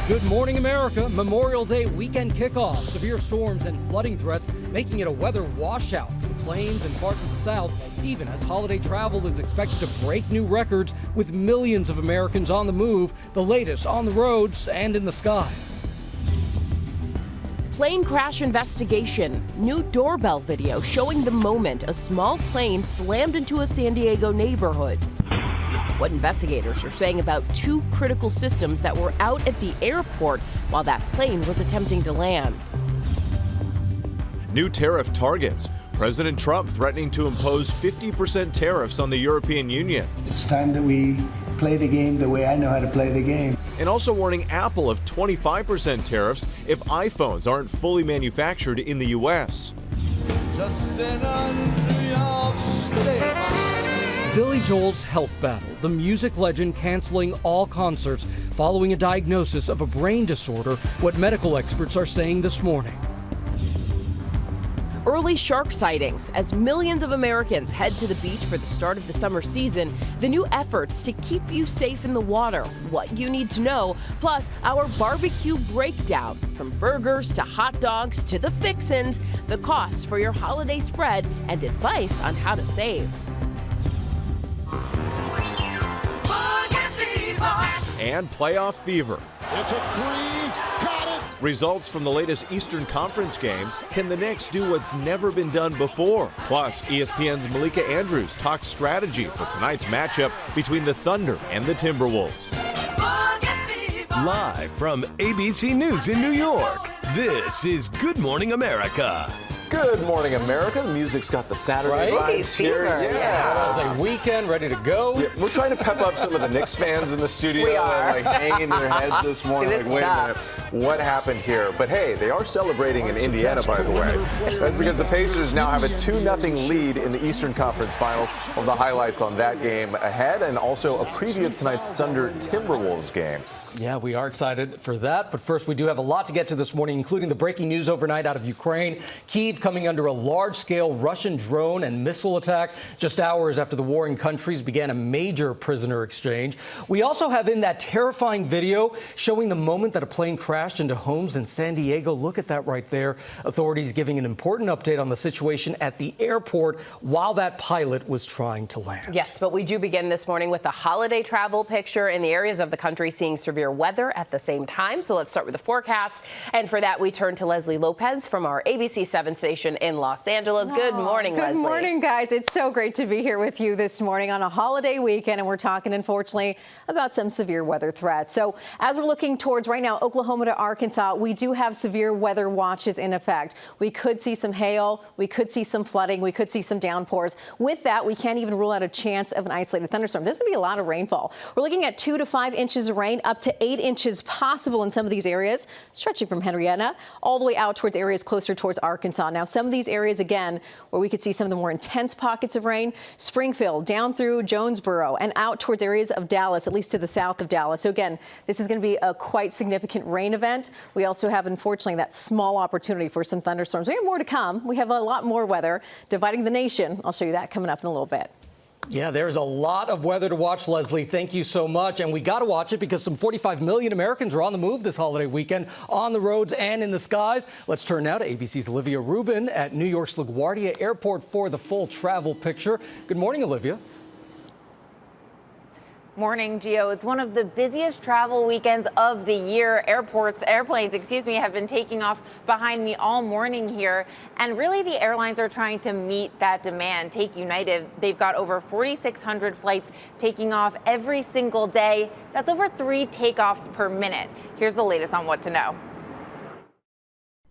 Good morning, America. Memorial Day weekend kickoff. Severe storms and flooding threats making it a weather washout for the plains and parts of the South, even as holiday travel is expected to break new records with millions of Americans on the move. The latest on the roads and in the sky. Plane crash investigation. New doorbell video showing the moment a small plane slammed into a San Diego neighborhood. What investigators are saying about two critical systems that were out at the airport while that plane was attempting to land. New tariff targets. President Trump threatening to impose 50% tariffs on the European Union. It's time that we play the game the way I know how to play the game. And also warning Apple of 25% tariffs if iPhones aren't fully manufactured in the U.S. Just in New York State. Billy Joel's health battle, the music legend canceling all concerts following a diagnosis of a brain disorder, what medical experts are saying this morning. Early shark sightings. As millions of Americans head to the beach for the start of the summer season, the new efforts to keep you safe in the water, what you need to know, plus our barbecue breakdown. From burgers to hot dogs to the fixins, the costs for your holiday spread, and advice on how to save. And playoff fever. It's a three. Got it. Results from the latest Eastern Conference game. Can the Knicks do what's never been done before? Plus, ESPN's Malika Andrews talks strategy for tonight's matchup between the Thunder and the Timberwolves. Live from ABC News in New York, this is Good Morning America. Good morning, America. The music's got the Saturday vibes here. Yeah. It's a weekend ready to go. Yeah, we're trying to pep up some of the Knicks fans in the studio. We are. Like hanging their heads this morning. Like, wait a minute, what happened here? But hey, they are celebrating in Indiana, by the way. That's because the Pacers now have a 2-0 lead in the Eastern Conference Finals. Of the highlights on that game ahead, and also a preview of tonight's Thunder Timberwolves game. Yeah, we are excited for that. But first, we do have a lot to get to this morning, including the breaking news overnight out of Ukraine. Kyiv coming under a large-scale Russian drone and missile attack just hours after the warring countries began a major prisoner exchange. We also have in that terrifying video showing the moment that a plane crashed into homes in San Diego. Look at that right there. Authorities giving an important update on the situation at the airport while that pilot was trying to land. Yes, but we do begin this morning with the holiday travel picture in the areas of the country seeing severe weather at the same time. So let's start with the forecast. And for that, we turn to Leslie Lopez from our ABC 7 station in Los Angeles. Good morning, Leslie. Good morning, guys. It's so great to be here with you this morning on a holiday weekend. And we're talking, unfortunately, about some severe weather threats. So as we're looking towards right now, Oklahoma to Arkansas, we do have severe weather watches in effect. We could see some hail. We could see some flooding. We could see some downpours. With that, we can't even rule out a chance of an isolated thunderstorm. There's going to be a lot of rainfall. We're looking at 2 to 5 inches of rain, up to 8 inches possible in some of these areas, stretching from Henrietta all the way out towards areas closer towards Arkansas. Now, some of these areas, again, where we could see some of the more intense pockets of rain, Springfield down through Jonesboro and out towards areas of Dallas, at least to the south of Dallas. So again, this is going to be a quite significant rain event. We also have, unfortunately, that small opportunity for some thunderstorms. We have more to come. We have a lot more weather dividing the nation. I'll show you that coming up in a little bit. Yeah, there's a lot of weather to watch, Leslie. Thank you so much. And we got to watch it because some 45 million Americans are on the move this holiday weekend on the roads and in the skies. Let's turn now to ABC's Olivia Rubin at New York's LaGuardia Airport for the full travel picture. Good morning, Olivia. Morning, Gio. It's one of the busiest travel weekends of the year. Airplanes, have been taking off behind me all morning here. And really, the airlines are trying to meet that demand. Take United. They've got over 4,600 flights taking off every single day. That's over 3 takeoffs per minute. Here's the latest on what to know.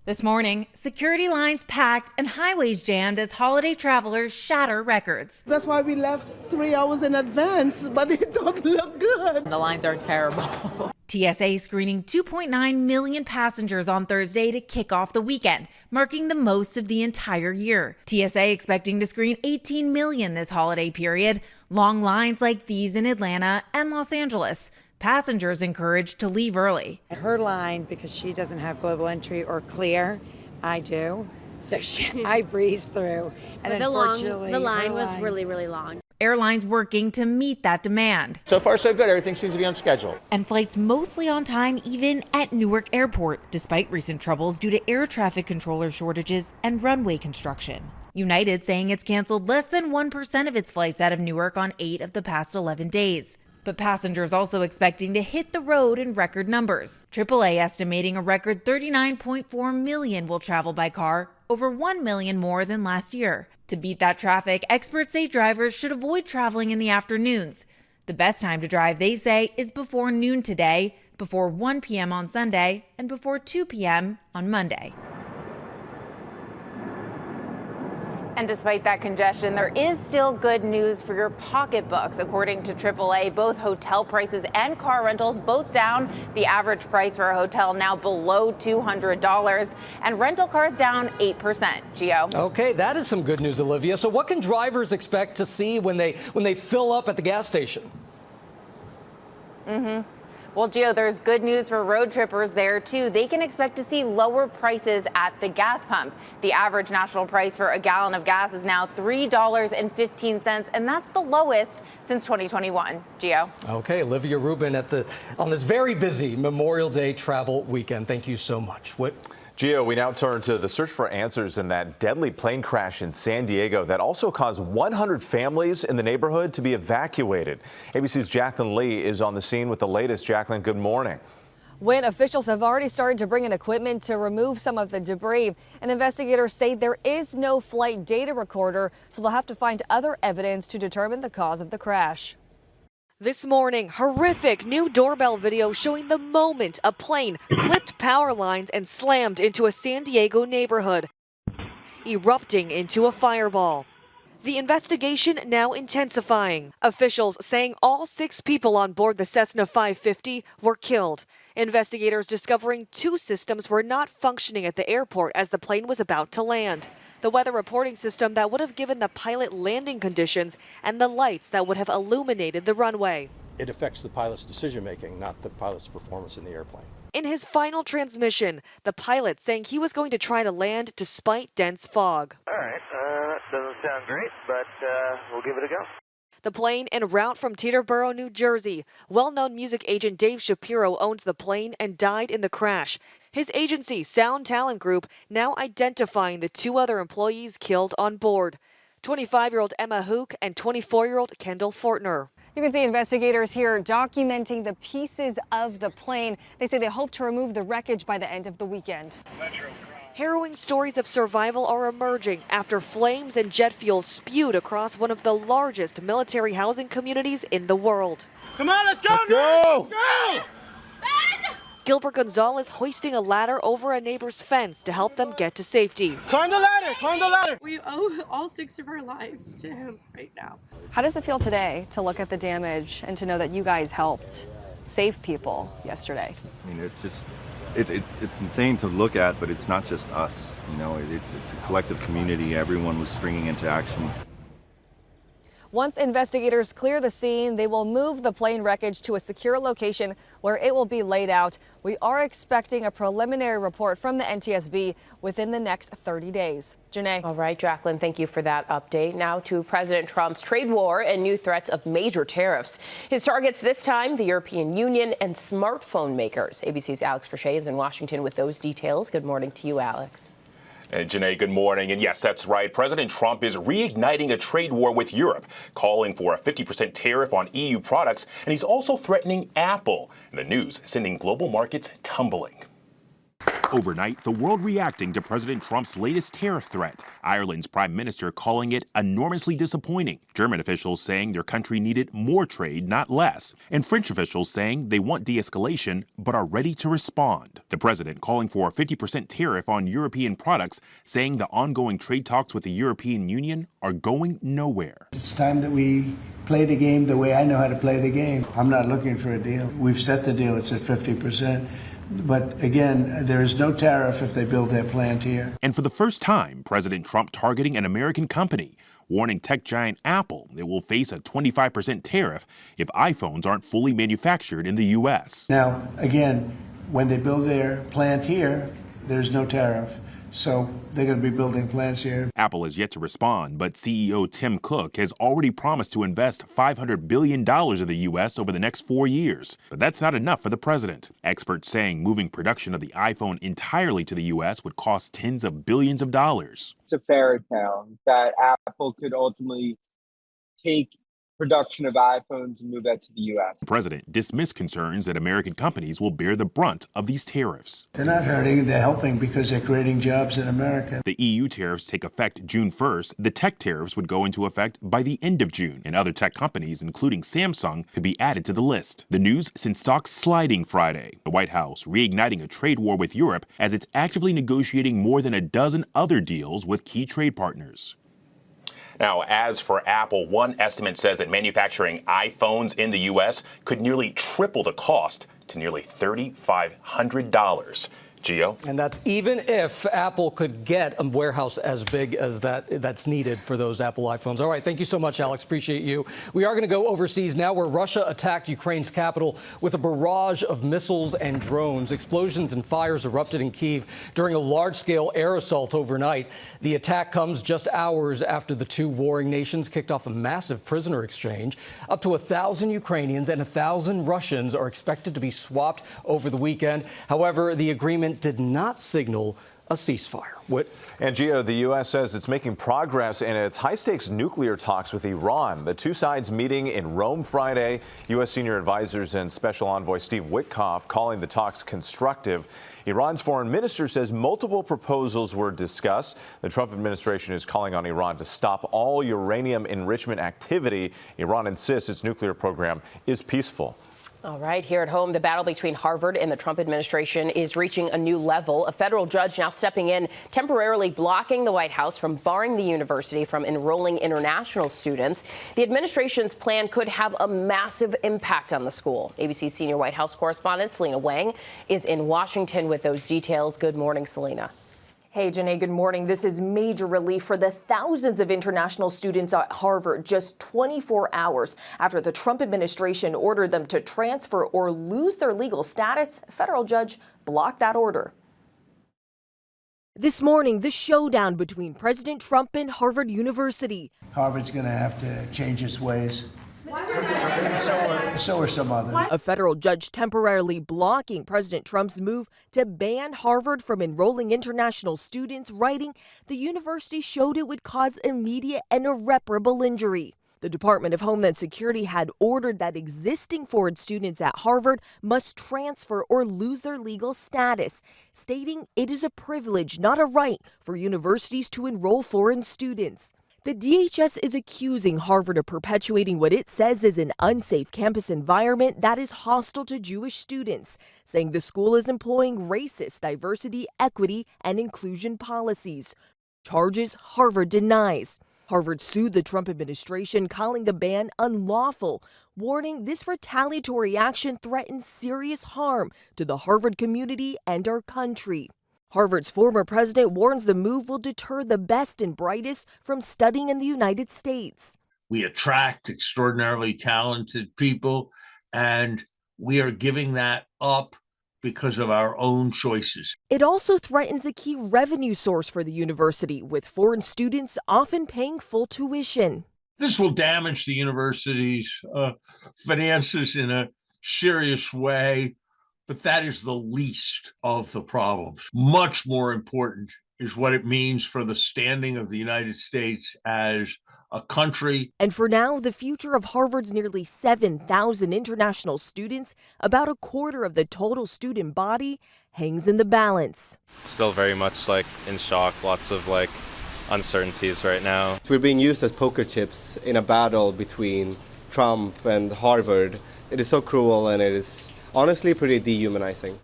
This morning, security lines packed and highways jammed as holiday travelers shatter records. That's why we left 3 hours in advance, but it don't look good. The lines are terrible. TSA screening 2.9 million passengers on Thursday to kick off the weekend, marking the most of the entire year. TSA expecting to screen 18 million this holiday period. Long lines like these in Atlanta and Los Angeles. Passengers encouraged to leave early. Her line, because she doesn't have global entry or clear, I do. So I breezed through. And the line was really, really long. airlines working to meet that demand. So far, so good. Everything seems to be on schedule. And flights mostly on time, even at Newark Airport, despite recent troubles due to air traffic controller shortages and runway construction. United saying it's canceled less than 1% of its flights out of Newark on 8 of the past 11 days. But passengers also expecting to hit the road in record numbers. AAA estimating a record 39.4 million will travel by car, over 1 million more than last year. To beat that traffic, experts say drivers should avoid traveling in the afternoons. The best time to drive, they say, is before noon today, before 1 p.m. on Sunday, and before 2 p.m. on Monday. And despite that congestion, there is still good news for your pocketbooks. According to AAA, both hotel prices and car rentals both down. The average price for a hotel now below $200, and rental cars down 8%. Gio. Okay, that is some good news, Olivia. So what can drivers expect to see when they fill up at the gas station? Well, Gio, there's good news for road trippers there, too. They can expect to see lower prices at the gas pump. The average national price for a gallon of gas is now $3.15, and that's the lowest since 2021. Gio. Okay, Olivia Rubin on this very busy Memorial Day travel weekend. Thank you so much. Gio, we now turn to the search for answers in that deadly plane crash in San Diego that also caused 100 families in the neighborhood to be evacuated. ABC's Jacqueline Lee is on the scene with the latest. Jacqueline, good morning. When officials have already started to bring in equipment to remove some of the debris, and investigators say there is no flight data recorder, so they'll have to find other evidence to determine the cause of the crash. This morning, horrific new doorbell video showing the moment a plane clipped power lines and slammed into a San Diego neighborhood, erupting into a fireball. The investigation now intensifying. Officials saying all 6 people on board the Cessna 550 were killed. Investigators discovering 2 systems were not functioning at the airport as the plane was about to land. The weather reporting system that would have given the pilot landing conditions and the lights that would have illuminated the runway. It affects the pilot's decision-making, not the pilot's performance in the airplane. In his final transmission, the pilot saying he was going to try to land despite dense fog. All right, doesn't sound great, but we'll give it a go. The plane en route from Teterboro, New Jersey. Well-known music agent Dave Shapiro owned the plane and died in the crash. His agency, Sound Talent Group, now identifying the 2 other employees killed on board. 25-year-old Emma Hook and 24-year-old Kendall Fortner. You can see investigators here documenting the pieces of the plane. They say they hope to remove the wreckage by the end of the weekend. Harrowing stories of survival are emerging after flames and jet fuel spewed across one of the largest military housing communities in the world. Come on, let's go! Let's go! Go! Gilbert Gonzalez hoisting a ladder over a neighbor's fence to help them get to safety. Climb the ladder! Climb the ladder! We owe all 6 of our lives to him right now. How does it feel today to look at the damage and to know that you guys helped save people yesterday? I mean, it's insane to look at, but it's not just us. You know, it's a collective community. Everyone was springing into action. Once investigators clear the scene, they will move the plane wreckage to a secure location where it will be laid out. We are expecting a preliminary report from the NTSB within the next 30 days. Janae. All right, Jacqueline, thank you for that update. Now to President Trump's trade war and new threats of major tariffs. His targets this time, the European Union and smartphone makers. ABC's Alex Perche is in Washington with those details. Good morning to you, Alex. And Janae, good morning. And yes, that's right. President Trump is reigniting a trade war with Europe, calling for a 50% tariff on EU products. And he's also threatening Apple. And the news sending global markets tumbling. Overnight, the world reacting to President Trump's latest tariff threat. Ireland's prime minister calling it enormously disappointing. German officials saying their country needed more trade, not less. And French officials saying they want de-escalation, but are ready to respond. The president calling for a 50% tariff on European products, saying the ongoing trade talks with the European Union are going nowhere. It's time that we play the game the way I know how to play the game. I'm not looking for a deal. We've set the deal. It's at 50%. But again, there is no tariff if they build their plant here. And for the first time, President Trump targeting an American company, warning tech giant Apple it will face a 25% tariff if iPhones aren't fully manufactured in the U.S. Now, again, when they build their plant here, there's no tariff. So they're going to be building plants here. Apple has yet to respond, but CEO Tim Cook has already promised to invest $500 billion in the U.S. over the next 4 years. But that's not enough for the president. Experts saying moving production of the iPhone entirely to the U.S. would cost tens of billions of dollars. It's a fairy tale that Apple could ultimately take production of iPhones and move that to the U.S. The president dismissed concerns that American companies will bear the brunt of these tariffs. They're not hurting, they're helping because they're creating jobs in America. The EU tariffs take effect June 1st. The tech tariffs would go into effect by the end of June, and other tech companies, including Samsung, could be added to the list. The news sent stocks sliding Friday. The White House reigniting a trade war with Europe as it's actively negotiating more than a dozen other deals with key trade partners. Now, as for Apple, one estimate says that manufacturing iPhones in the U.S. could nearly triple the cost to nearly $3,500. Gio? And that's even if Apple could get a warehouse as big as that's needed for those Apple iPhones. All right, thank you so much, Alex. Appreciate you. We are going to go overseas now, where Russia attacked Ukraine's capital with a barrage of missiles and drones. Explosions and fires erupted in Kyiv during a large-scale air assault overnight. The attack comes just hours after the two warring nations kicked off a massive prisoner exchange. Up to 1,000 Ukrainians and 1,000 Russians are expected to be swapped over the weekend. However, the agreement did not signal a ceasefire. And Gio, the U.S. says it's making progress in its high-stakes nuclear talks with Iran. The two sides meeting in Rome Friday. U.S. senior advisors and Special Envoy Steve Witkoff calling the talks constructive. Iran's foreign minister says multiple proposals were discussed. The Trump administration is calling on Iran to stop all uranium enrichment activity. Iran insists its nuclear program is peaceful. All right, here at home, the battle between Harvard and the Trump administration is reaching a new level. A federal judge now stepping in, temporarily blocking the White House from barring the university from enrolling international students. The administration's plan could have a massive impact on the school. ABC's senior White House correspondent Selena Wang is in Washington with those details. Good morning, Selena. Hey, Janae, good morning. This is major relief for the thousands of international students at Harvard just 24 hours after the Trump administration ordered them to transfer or lose their legal status. A federal judge blocked that order. This morning, the showdown between President Trump and Harvard University. Harvard's going to have to change its ways. So are some others. A federal judge temporarily blocking President Trump's move to ban Harvard from enrolling international students, writing the university showed it would cause immediate and irreparable injury. The Department of Homeland Security had ordered that existing foreign students at Harvard must transfer or lose their legal status, stating it is a privilege, not a right, for universities to enroll foreign students. The DHS is accusing Harvard of perpetuating what it says is an unsafe campus environment that is hostile to Jewish students, saying the school is employing racist diversity, equity, and inclusion policies. Charges Harvard denies. Harvard sued the Trump administration, calling the ban unlawful, warning this retaliatory action threatens serious harm to the Harvard community and our country. Harvard's former president warns the move will deter the best and brightest from studying in the United States. We attract extraordinarily talented people, and we are giving that up because of our own choices. It also threatens a key revenue source for the university, with foreign students often paying full tuition. This will damage the university's finances in a serious way. But that is the least of the problems. Much more important is what it means for the standing of the United States as a country. And for now, the future of Harvard's nearly 7,000 international students, about a quarter of the total student body, hangs in the balance. Still very much in shock, lots of uncertainties right now. We're being used as poker chips in a battle between Trump and Harvard. It is so cruel, and it is honestly pretty dehumanizing.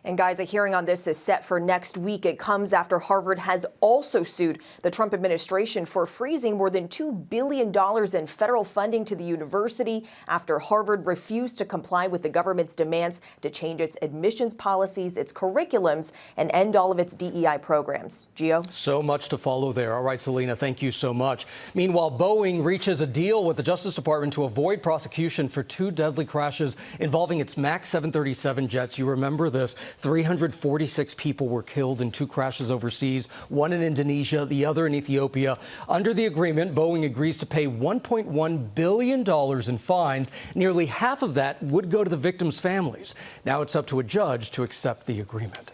And guys, a hearing on this is set for next week. It comes after Harvard has also sued the Trump administration for freezing more than $2 billion in federal funding to the university after Harvard refused to comply with the government's demands to change its admissions policies, its curriculums, and end all of its DEI programs. Gio? So much to follow there. All right, Selena, thank you so much. Meanwhile, Boeing reaches a deal with the Justice Department to avoid prosecution for two deadly crashes involving its MAX 737 jets. You remember this. 346 people were killed in 2 crashes overseas, one in Indonesia, the other in Ethiopia. Under the agreement, Boeing agrees to pay $1.1 billion in fines. Nearly half of that would go to the victims' families. Now it's up to a judge to accept the agreement.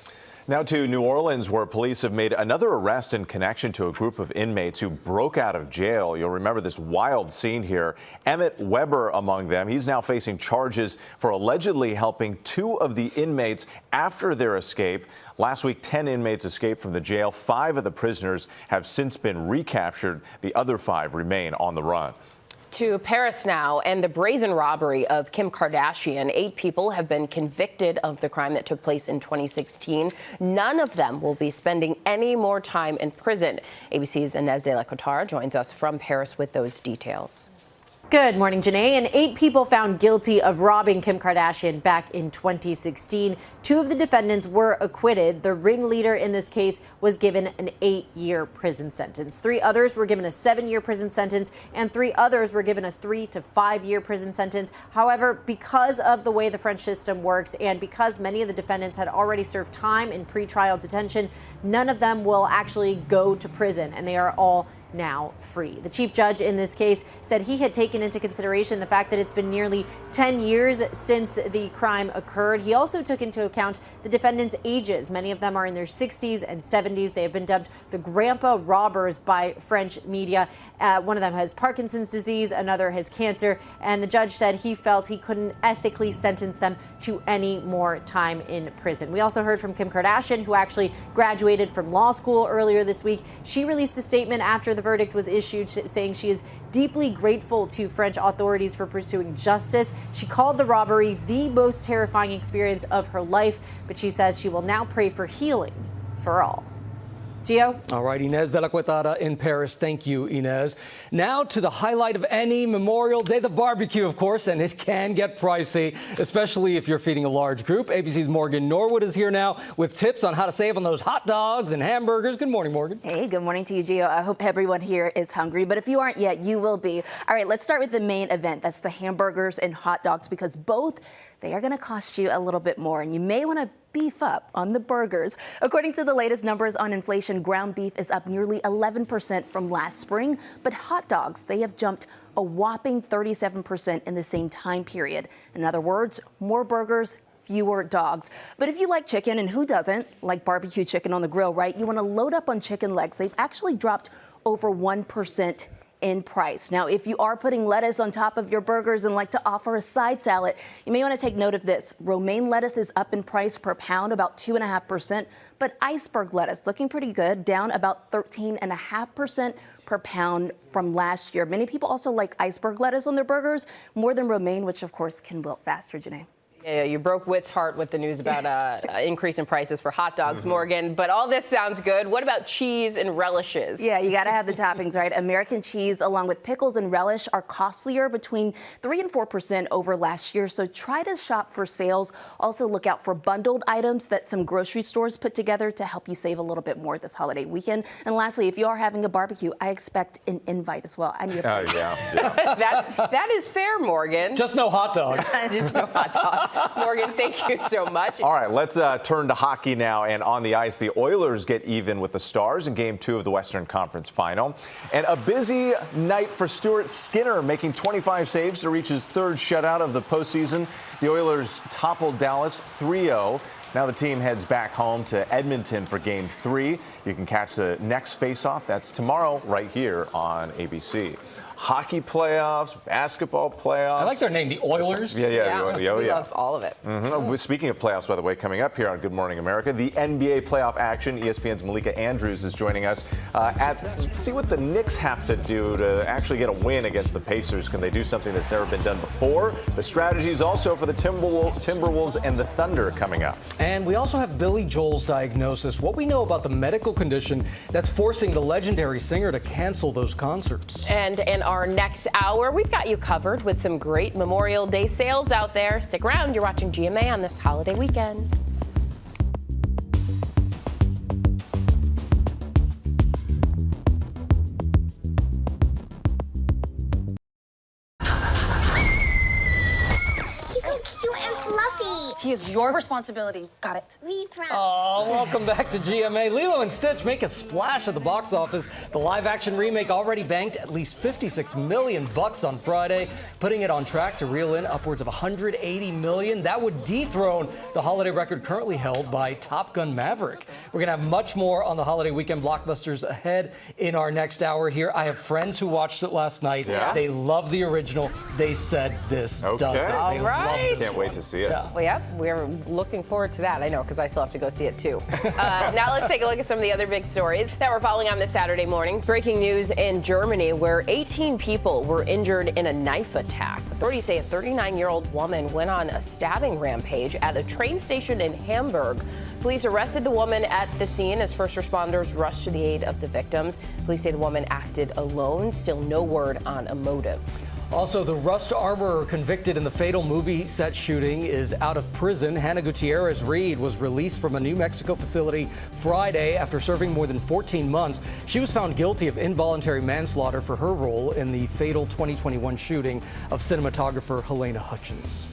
Now to New Orleans, where police have made another arrest in connection to a group of inmates who broke out of jail. You'll remember this wild scene here. Emmett Weber among them. He's now facing charges for allegedly helping 2 of the inmates after their escape. Last week, 10 inmates escaped from the jail. 5 of the prisoners have since been recaptured. The other 5 remain on the run. To Paris now, and the brazen robbery of Kim Kardashian. 8 people have been convicted of the crime that took place in 2016. None of them will be spending any more time in prison. ABC's Inez de la Cotara joins us from Paris with those details. Good morning, Janae. And 8 people found guilty of robbing Kim Kardashian back in 2016. 2 of the defendants were acquitted. The ringleader in this case was given an 8-year prison sentence. 3 others were given a 7-year prison sentence, and 3 others were given a 3 to 5-year prison sentence. However, because of the way the French system works and because many of the defendants had already served time in pretrial detention, none of them will actually go to prison, and they are all now free. The chief judge in this case said he had taken into consideration the fact that it's been nearly 10 years since the crime occurred. He also took into account the defendants' ages. Many of them are in their 60s and 70s. They have been dubbed the grandpa robbers by French media. One of them has Parkinson's disease, another has cancer, and the judge said he felt he couldn't ethically sentence them to any more time in prison. We also heard from Kim Kardashian, who actually graduated from law school earlier this week. She released a statement after the verdict was issued, saying she is deeply grateful to French authorities for pursuing justice. She called the robbery the most terrifying experience of her life, but she says she will now pray for healing for all. Gio? All right, Inez de la Cuetada in Paris. Thank you, Inez. Now to the highlight of any Memorial Day, the barbecue, of course, and it can get pricey, especially if you're feeding a large group. ABC's Morgan Norwood is here now with tips on how to save on those hot dogs and hamburgers. Good morning, Morgan. Hey, good morning to you, Gio. I hope everyone here is hungry, but if you aren't yet, you will be. All right, let's start with the main event. That's the hamburgers and hot dogs, because both, they are going to cost you a little bit more, and you may want to beef up on the burgers. According to the latest numbers on inflation, ground beef is up nearly 11% from last spring, but hot dogs, they have jumped a whopping 37% in the same time period. In other words, more burgers, fewer dogs. But if you like chicken, and who doesn't, like barbecue chicken on the grill, right? You want to load up on chicken legs. They've actually dropped over 1% in price. Now, if you are putting lettuce on top of your burgers and like to offer a side salad, you may want to take note of this. Romaine lettuce is up in price per pound about 2.5%, but iceberg lettuce looking pretty good, down about 13.5% per pound from last year. Many people also like iceberg lettuce on their burgers more than romaine, which of course can wilt faster, Janae. Yeah, you broke Whit's heart with the news about increase in prices for hot dogs, Morgan. But all this sounds good. What about cheese and relishes? Yeah, you got to have the toppings, right? American cheese, along with pickles and relish, are costlier between 3 and 4% over last year. So try to shop for sales. Also look out for bundled items that some grocery stores put together to help you save a little bit more this holiday weekend. And lastly, if you are having a barbecue, I expect an invite as well. I need That is fair, Morgan. Just no hot dogs. Just no hot dogs. Morgan, thank you so much. All right, let's turn to hockey now. And on the ice, the Oilers get even with the Stars in Game 2 of the Western Conference Final. And a busy night for Stuart Skinner, making 25 saves to reach his 3rd shutout of the postseason. The Oilers toppled Dallas 3-0. Now the team heads back home to Edmonton for Game 3. You can catch the next face-off. That's tomorrow right here on ABC. Hockey playoffs, basketball playoffs. I like their name, the Oilers. We love all of it. Speaking of playoffs, by the way, coming up here on Good Morning America, the NBA playoff action. ESPN's Malika Andrews is joining us. See what the Knicks have to do to actually get a win against the Pacers. Can they do something that's never been done before? The strategies also for the Timberwolves and the Thunder coming up. And we also have Billy Joel's diagnosis, what we know about the medical condition that's forcing the legendary singer to cancel those concerts. And in our next hour, we've got you covered with some great Memorial Day sales out there. Stick around. You're watching GMA on this holiday weekend. Safety is your responsibility. Got it. Oh, welcome back to GMA. Lilo and Stitch make a splash at the box office. The live-action remake already banked at least $56 million on Friday, putting it on track to reel in upwards of $180 million. That would dethrone the holiday record currently held by Top Gun Maverick. We're going to have much more on the holiday weekend blockbusters ahead in our next hour here. I have friends who watched it last night. Yeah? They love the original. They said this does it. All They right. love this Can't wait to see it. Yeah. Well, yeah, we're looking forward to that. I know, because I still have to go see it too. Now let's take a look at some of the other big stories that we're following on this Saturday morning. Breaking news in Germany, where 18 people were injured in a knife attack. Authorities say a 39-year-old woman went on a stabbing rampage at a train station in Hamburg. Police arrested the woman at the scene as first responders rushed to the aid of the victims. Police say the woman acted alone. Still no word on a motive. Also, the Rust armorer convicted in the fatal movie set shooting is out of prison. Hannah Gutierrez Reed was released from a New Mexico facility Friday after serving more than 14 months. She was found guilty of involuntary manslaughter for her role in the fatal 2021 shooting of cinematographer Helena Hutchins.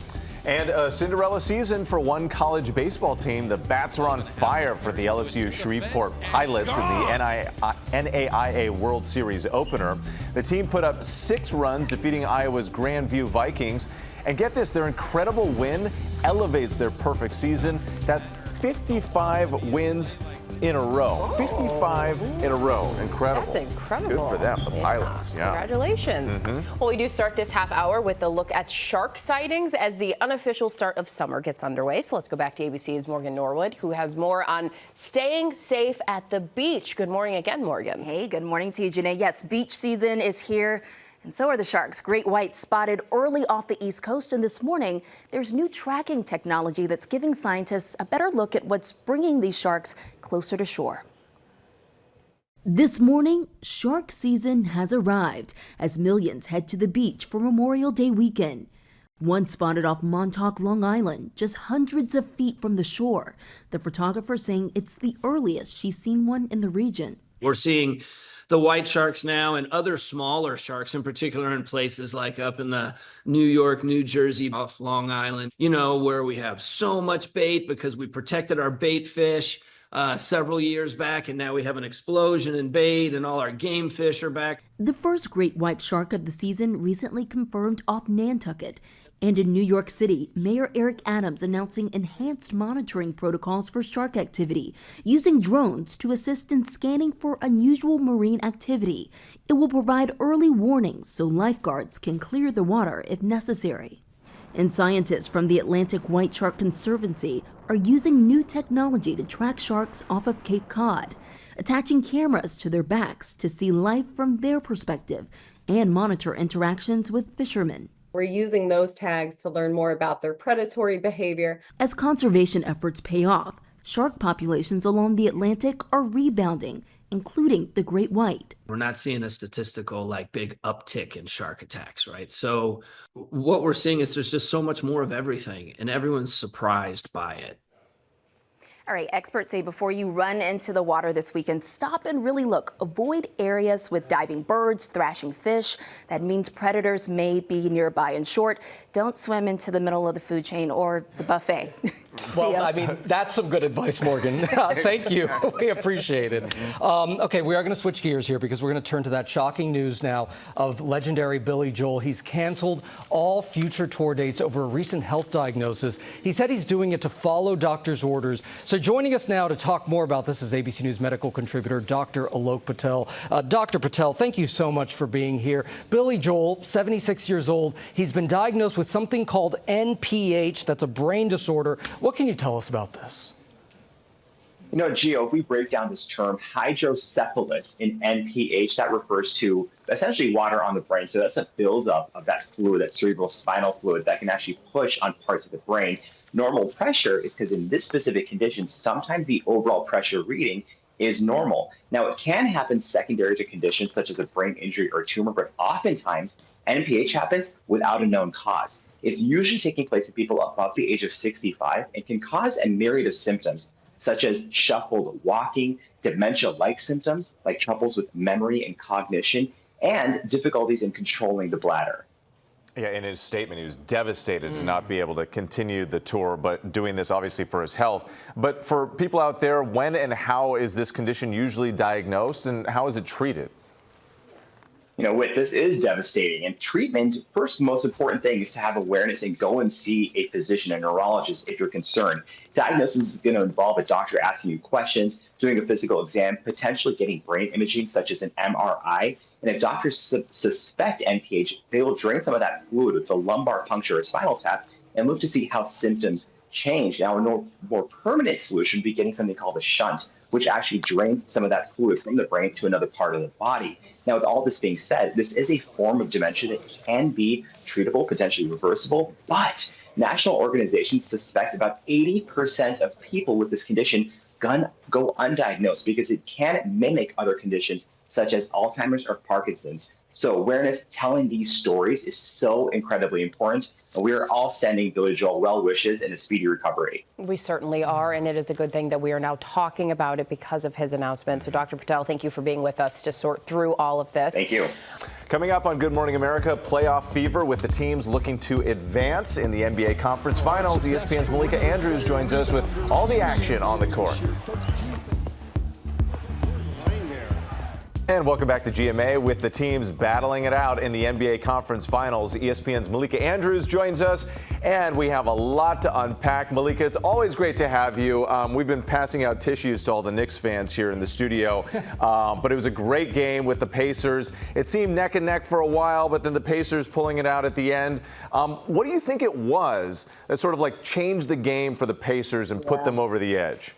And a Cinderella season for one college baseball team. The Bats are on fire for the LSU Shreveport Pilots in the NAIA World Series opener. The team put up 6 runs, defeating Iowa's Grandview Vikings. And get this, their incredible win elevates their perfect season. That's 55 wins in a row. 55 in a row. Incredible. That's incredible. Good for them, the Pilots. Yeah. Congratulations. Well, we do start this half hour with a look at shark sightings as the unofficial start of summer gets underway. So let's go back to ABC's Morgan Norwood, who has more on staying safe at the beach. Good morning again, Morgan. Hey, good morning to you, Janae. Yes, beach season is here. And so are the sharks. Great whites spotted early off the East Coast. And this morning, there's new tracking technology that's giving scientists a better look at what's bringing these sharks closer to shore. This morning, shark season has arrived as millions head to the beach for Memorial Day weekend. One spotted off Montauk, Long Island, just hundreds of feet from the shore. The photographer saying it's the earliest she's seen one in the region. We're seeing the white sharks now and other smaller sharks, in particular in places like up in the New York, New Jersey, off Long Island, where we have so much bait because we protected our bait fish several years back, and now we have an explosion in bait and all our game fish are back. The first great white shark of the season recently confirmed off Nantucket. And in New York City, Mayor Eric Adams announcing enhanced monitoring protocols for shark activity, using drones to assist in scanning for unusual marine activity. It will provide early warnings so lifeguards can clear the water if necessary. And scientists from the Atlantic White Shark Conservancy are using new technology to track sharks off of Cape Cod, attaching cameras to their backs to see life from their perspective and monitor interactions with fishermen. We're using those tags to learn more about their predatory behavior. As conservation efforts pay off, shark populations along the Atlantic are rebounding, including the great white. We're not seeing a statistical big uptick in shark attacks, right? So what we're seeing is there's just so much more of everything, and everyone's surprised by it. All right, experts say before you run into the water this weekend, stop and really look. Avoid areas with diving birds, thrashing fish. That means predators may be nearby. In short, don't swim into the middle of the food chain or the buffet. Well, I mean, that's some good advice, Morgan. Thank you. We appreciate it. Okay, we are going to switch gears here because we're going to turn to that shocking news now of legendary Billy Joel. He's canceled all future tour dates over a recent health diagnosis. He said he's doing it to follow doctor's orders. So joining us now to talk more about this is ABC News medical contributor Dr. Alok Patel. Dr. Patel, thank you so much for being here. Billy Joel, 76 years old. He's been diagnosed with something called NPH. That's a brain disorder. What can you tell us about this? Gio, if we break down this term, hydrocephalus in NPH, that refers to essentially water on the brain. So that's a buildup of that fluid, that cerebral spinal fluid that can actually push on parts of the brain. Normal pressure is because in this specific condition, sometimes the overall pressure reading is normal. Now, it can happen secondary to conditions such as a brain injury or tumor, but oftentimes NPH happens without a known cause. It's usually taking place in people above the age of 65 and can cause a myriad of symptoms, such as shuffled walking, dementia-like symptoms like troubles with memory and cognition, and difficulties in controlling the bladder. Yeah, in his statement, he was devastated to not be able to continue the tour, but doing this obviously for his health. But for people out there, when and how is this condition usually diagnosed, and how is it treated? You know, Whit, this is devastating. And treatment, first, most important thing is to have awareness and go and see a physician, a neurologist, if you're concerned. Diagnosis is going to involve a doctor asking you questions, doing a physical exam, potentially getting brain imaging, such as an MRI. And if doctors suspect NPH, they will drain some of that fluid with the lumbar puncture or spinal tap and look to see how symptoms change. Now, a more permanent solution would be getting something called a shunt, which actually drains some of that fluid from the brain to another part of the body. Now, with all this being said, this is a form of dementia that can be treatable, potentially reversible, but national organizations suspect about 80% of people with this condition go undiagnosed because it can mimic other conditions such as Alzheimer's or Parkinson's. So awareness, telling these stories is so incredibly important. And we are all sending Billy Joel well wishes and a speedy recovery. We certainly are, and it is a good thing that we are now talking about it because of his announcement. So, Dr. Patel, thank you for being with us to sort through all of this. Thank you. Coming up on Good Morning America, playoff fever with the teams looking to advance in the NBA Conference Finals. ESPN's Malika Andrews joins us with all the action on the court. And welcome back to GMA with the teams battling it out in the NBA Conference Finals. ESPN's Malika Andrews joins us, and we have a lot to unpack. Malika, it's always great to have you. We've been passing out tissues to all the Knicks fans here in the studio, but it was a great game with the Pacers. It seemed neck and neck for a while, but then the Pacers pulling it out at the end. What do you think it was that sort of like changed the game for the Pacers and put them over the edge?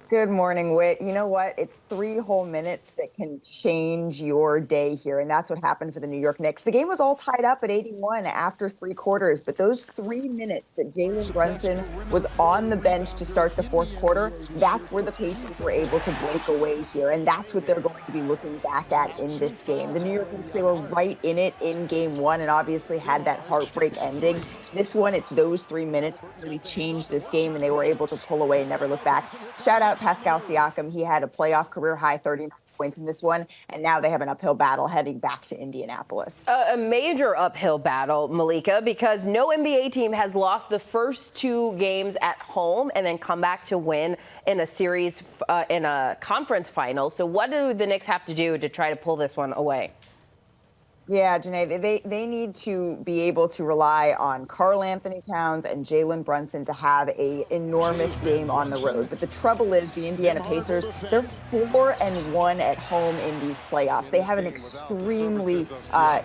Good morning, Whit. You know what? It's 3 whole minutes that can change your day here, and that's what happened for the New York Knicks. The game was all tied up at 81 after 3 quarters, but those 3 minutes that Jalen Brunson was on the bench to start the 4th quarter, that's where the Pacers were able to break away here, and that's what they're going to be looking back at in this game. The New York Knicks, they were right in it in Game 1 and obviously had that heartbreak ending. This one, it's those 3 minutes that really changed this game, and they were able to pull away and never look back. Shout out Pascal Siakam. He had a playoff career high 39 points in this one, and now they have an uphill battle heading back to Indianapolis. A major uphill battle, Malika, because no NBA team has lost the first 2 games at home and then come back to win in a series in a conference final. So what do the Knicks have to do to try to pull this one away? Yeah, Janae, they need to be able to rely on Karl Anthony Towns and Jalen Brunson to have an enormous game on the road. But the trouble is the Indiana Pacers, they're 4-1 at home in these playoffs. They have an extremely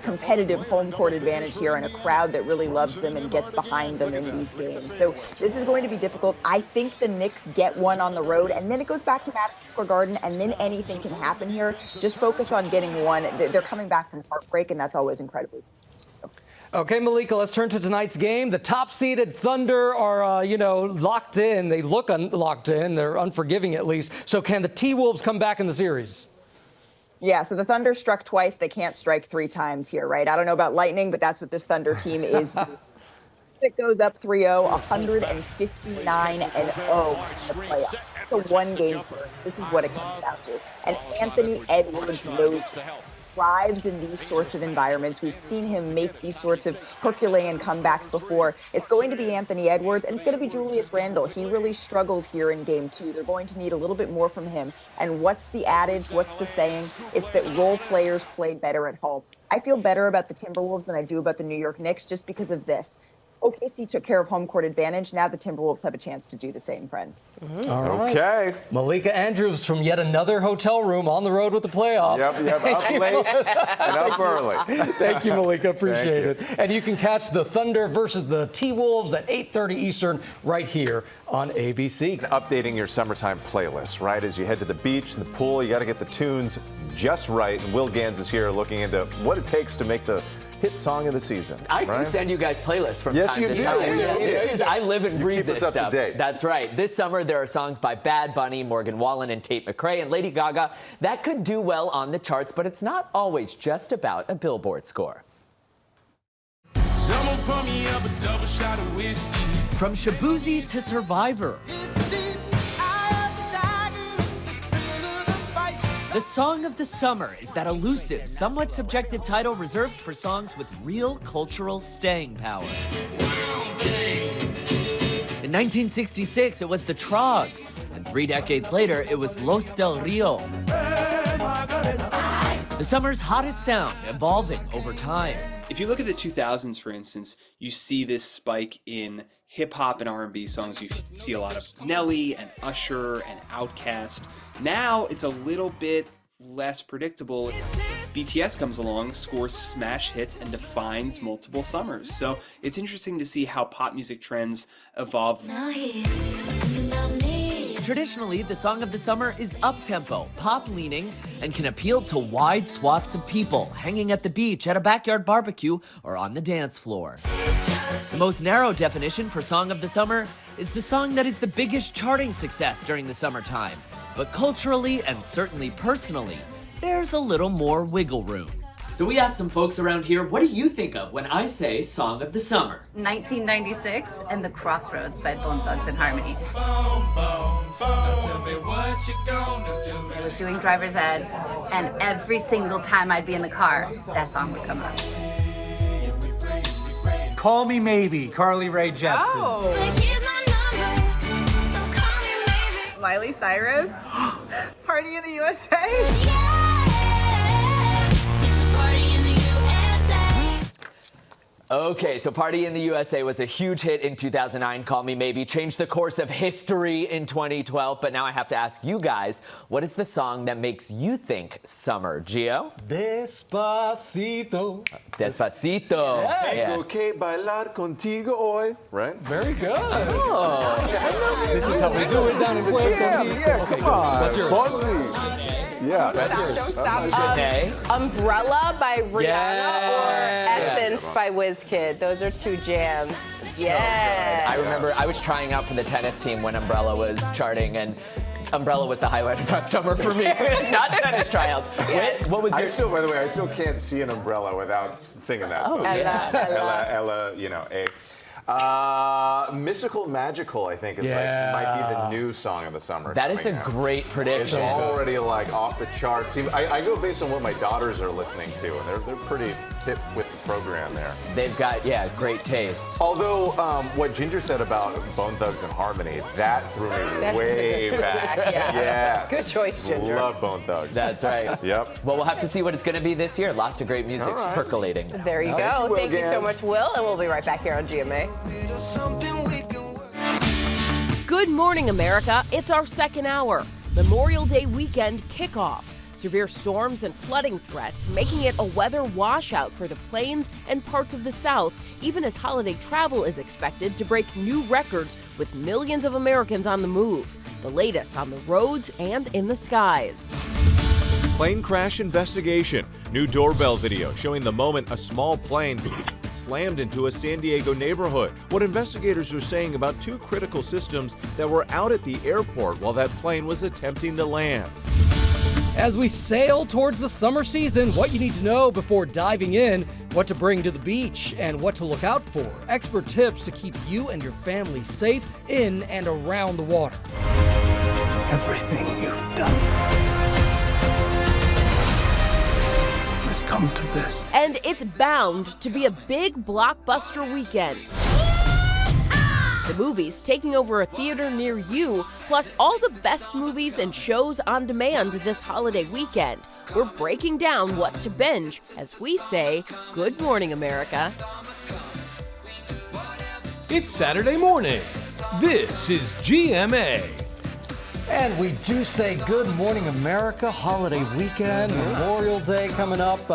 competitive home court advantage here and a crowd that really loves them and gets behind them in these games. So this is going to be difficult. I think the Knicks get one on the road, and then it goes back to Madison Square Garden, and then anything can happen here. Just focus on getting one. They're coming back from heartbreak, and that's always incredibly important. Okay, Malika, let's turn to tonight's game. The top-seeded Thunder are, locked in. They look locked in. They're unforgiving, at least. So can the T-Wolves come back in the series? Yeah, so the Thunder struck twice. They can't strike 3 times here, right? I don't know about Lightning, but that's what this Thunder team is. It goes up 3-0, 159-0 in the playoffs. It's a one-game series. This is what it comes down to. And Anthony Edwards knows thrives in these sorts of environments. We've seen him make these sorts of Herculean comebacks before. It's going to be Anthony Edwards, and it's going to be Julius Randle. He really struggled here in Game 2. They're going to need a little bit more from him. And what's the adage? What's the saying? It's that role players play better at home. I feel better about the Timberwolves than I do about the New York Knicks just because of this. OKC took care of home court advantage. Now the Timberwolves have a chance to do the same, friends. All right. Okay. Malika Andrews from yet another hotel room on the road with the playoffs. Yep, up late and up early. Thank you, Malika. Appreciate it. And you can catch the Thunder versus the T-Wolves at 8:30 Eastern right here on ABC. Updating your summertime playlist, right? As you head to the beach, the pool, you got to get the tunes just right. And Will Gans is here looking into what it takes to make the hit song of the season. I do send you guys playlists from time to time. Yes, you do. I live and breathe this stuff. Up to date. That's right. This summer, there are songs by Bad Bunny, Morgan Wallen, and Tate McRae, and Lady Gaga that could do well on the charts, but it's not always just about a Billboard score. From Shaboozey to Survivor. The Song of the Summer is that elusive, somewhat subjective title reserved for songs with real cultural staying power. In 1966, it was the Trogs, and 3 decades later, it was Los del Rio. The summer's hottest sound evolving over time. If you look at the 2000s, for instance, you see this spike in hip-hop and R&B songs. You see a lot of Nelly and Usher and Outkast. Now it's a little bit less predictable. BTS comes along, scores smash hits, and defines multiple summers. So it's interesting to see how pop music trends evolve. Traditionally, the Song of the Summer is up-tempo, pop-leaning, and can appeal to wide swaths of people hanging at the beach, at a backyard barbecue, or on the dance floor. The most narrow definition for Song of the Summer is the song that is the biggest charting success during the summertime. But culturally, and certainly personally, there's a little more wiggle room. So we asked some folks around here, what do you think of when I say Song of the Summer? 1996 and The Crossroads by Bone Thugs and Harmony. I was doing driver's ed, and every single time I'd be in the car, that song would come on. Call Me Maybe, Carly Rae Jepsen. Oh. Miley Cyrus, Party in the USA. Okay, so Party in the USA was a huge hit in 2009. Call Me Maybe changed the course of history in 2012. But now I have to ask you guys, what is the song that makes you think summer? Gio? Despacito. Despacito. Tengo que bailar contigo hoy. Right? Very good. Oh. This is how we do it down in Puerto Rico. Yeah, come on. What's yours? Yeah, that's yours. Don't stop. Umbrella by Rihanna or Essence by WizKid. Those are two jams. Yeah. I remember I was trying out for the tennis team when Umbrella was charting, and Umbrella was the highlight of that summer for me. Not tennis tryouts. Yes. What was your... By the way, I still can't see an umbrella without singing that song. Ella, you know, Mystical Magical, I think, is might be the new song of the summer. That is a great prediction. It's already like off the charts. I go based on what my daughters are listening to, and they're pretty hip with the program there. They've got, great taste. Although, what Ginger said about Bone Thugs and Harmony, that threw me way back. Yes. Good choice, Ginger. Love Bone Thugs. That's right. Yep. Well, we'll have to see what it's going to be this year. Lots of great music percolating. There you go. Thank you so much, Will, and we'll be right back here on GMA. Good morning, America. It's our second hour. Memorial Day weekend kickoff. Severe storms and flooding threats, making it a weather washout for the plains and parts of the South, even as holiday travel is expected to break new records with millions of Americans on the move. The latest on the roads and in the skies. Plane crash investigation. New doorbell video showing the moment a small plane slammed into a San Diego neighborhood. What investigators are saying about two critical systems that were out at the airport while that plane was attempting to land. As we sail towards the summer season, what you need to know before diving in, what to bring to the beach, and what to look out for. Expert tips to keep you and your family safe in and around the water. Everything you've done has come to this. And it's bound to be a big blockbuster weekend. The movies taking over a theater near you, plus all the best movies and shows on demand this holiday weekend. We're breaking down what to binge as we say, Good morning, America. It's Saturday morning. This is GMA. And we do say Good Morning America, holiday weekend, Memorial Day coming up.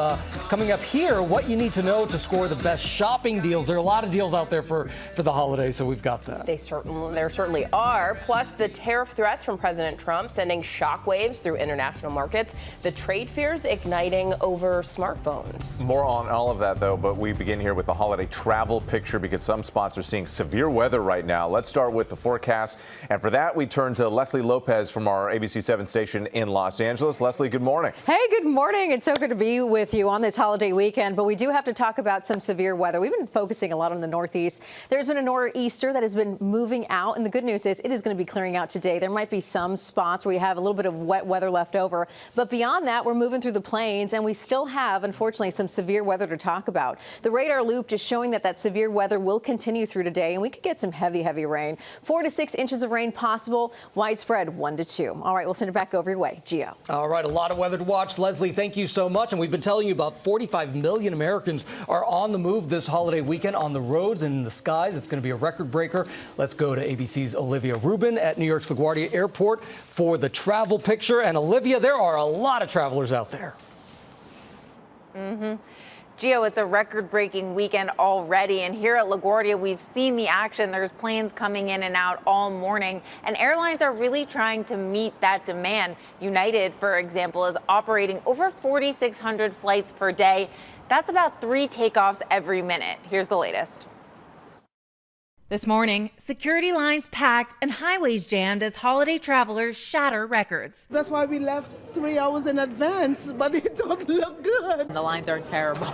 Coming up here, what you need to know to score the best shopping deals. There are a lot of deals out there for the holidays, so we've got that. There certainly are. Plus the tariff threats from President Trump sending shockwaves through international markets. The trade fears igniting over smartphones. More on all of that, though, but we begin here with the holiday travel picture because some spots are seeing severe weather right now. Let's start with the forecast. And for that, we turn to Leslie Lowe Lopez from our ABC 7 station in Los Angeles. Leslie, good morning. Hey, good morning. It's so good to be with you on this holiday weekend, but we do have to talk about some severe weather. We've been focusing a lot on the Northeast. There's been a nor'easter that has been moving out, and the good news is it is going to be clearing out today. There might be some spots where you have a little bit of wet weather left over, but beyond that, we're moving through the plains, and we still have, unfortunately, some severe weather to talk about. The radar loop just showing that severe weather will continue through today, and we could get some heavy rain. 4 to 6 inches of rain possible, widespread 1 to 2. All right, we'll send it back over your way. Gio. All right, a lot of weather to watch. Leslie, thank you so much. And we've been telling you about 45 million Americans are on the move this holiday weekend on the roads and in the skies. It's going to be a record breaker. Let's go to ABC's Olivia Rubin at New York's LaGuardia Airport for the travel picture. And Olivia, there are a lot of travelers out there. Gio, it's a record-breaking weekend already, and here at LaGuardia, we've seen the action. There's planes coming in and out all morning, and airlines are really trying to meet that demand. United, for example, is operating over 4,600 flights per day. That's about 3 takeoffs every minute. Here's the latest. This morning, security lines packed and highways jammed as holiday travelers shatter records. That's why we left 3 hours in advance, but it don't look good. The lines are terrible.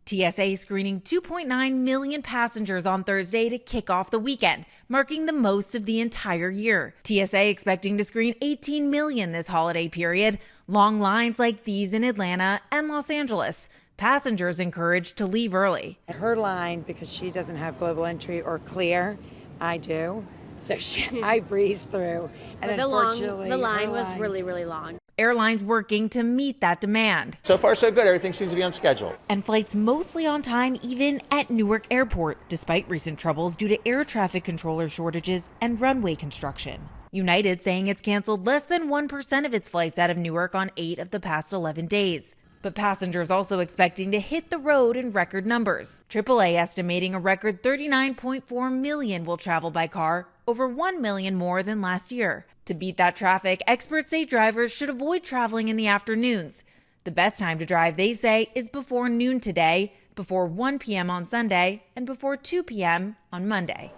TSA screening 2.9 million passengers on Thursday to kick off the weekend, marking the most of the entire year. TSA expecting to screen 18 million this holiday period. Long lines like these in Atlanta and Los Angeles. Passengers encouraged to leave early. Her line, because she doesn't have global entry or clear, I do. So I breezed through. And the line was really, really long. Airlines working to meet that demand. So far, so good. Everything seems to be on schedule. And flights mostly on time, even at Newark Airport, despite recent troubles due to air traffic controller shortages and runway construction. United saying it's canceled less than 1% of its flights out of Newark on 8 of the past 11 days. But passengers also expecting to hit the road in record numbers. AAA estimating a record 39.4 million will travel by car, over 1 million more than last year. To beat that traffic, experts say drivers should avoid traveling in the afternoons. The best time to drive, they say, is before noon today, before 1 p.m. on Sunday, and before 2 p.m. on Monday.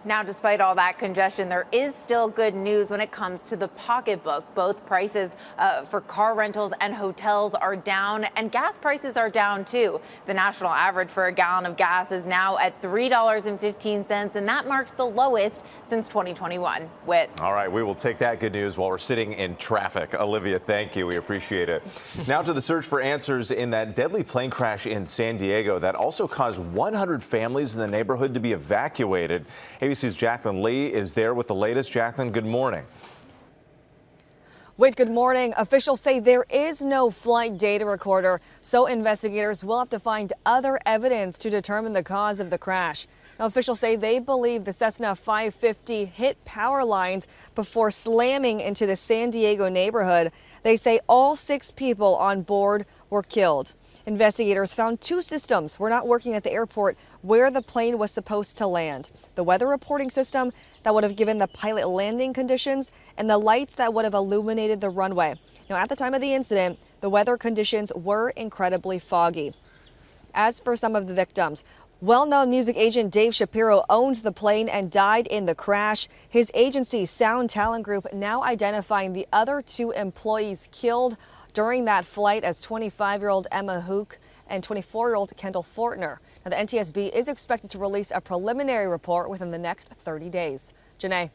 Now, despite all that congestion, there is still good news when it comes to the pocketbook. Both prices for car rentals and hotels are down, and gas prices are down too. The national average for a gallon of gas is now at $3.15, and that marks the lowest since 2021. Whit. All right, we will take that good news while we're sitting in traffic. Olivia, thank you. We appreciate it. Now to the search for answers in that deadly plane crash in San Diego that also caused 100 families in the neighborhood to be evacuated. ABC's Jacqueline Lee is there with the latest. Jacqueline, good morning. Wait, good morning. Officials say there is no flight data recorder, so investigators will have to find other evidence to determine the cause of the crash. Now, officials say they believe the Cessna 550 hit power lines before slamming into the San Diego neighborhood. They say all 6 people on board were killed. Investigators found 2 systems were not working at the airport where the plane was supposed to land. The weather reporting system that would have given the pilot landing conditions and the lights that would have illuminated the runway. Now, at the time of the incident, the weather conditions were incredibly foggy. As for some of the victims, well-known music agent Dave Shapiro owned the plane and died in the crash. His agency, Sound Talent Group, now identifying the other 2 employees killed during that flight as 25-year-old Emma Hook and 24-year-old Kendall Fortner. Now, the NTSB is expected to release a preliminary report within the next 30 days. Janae.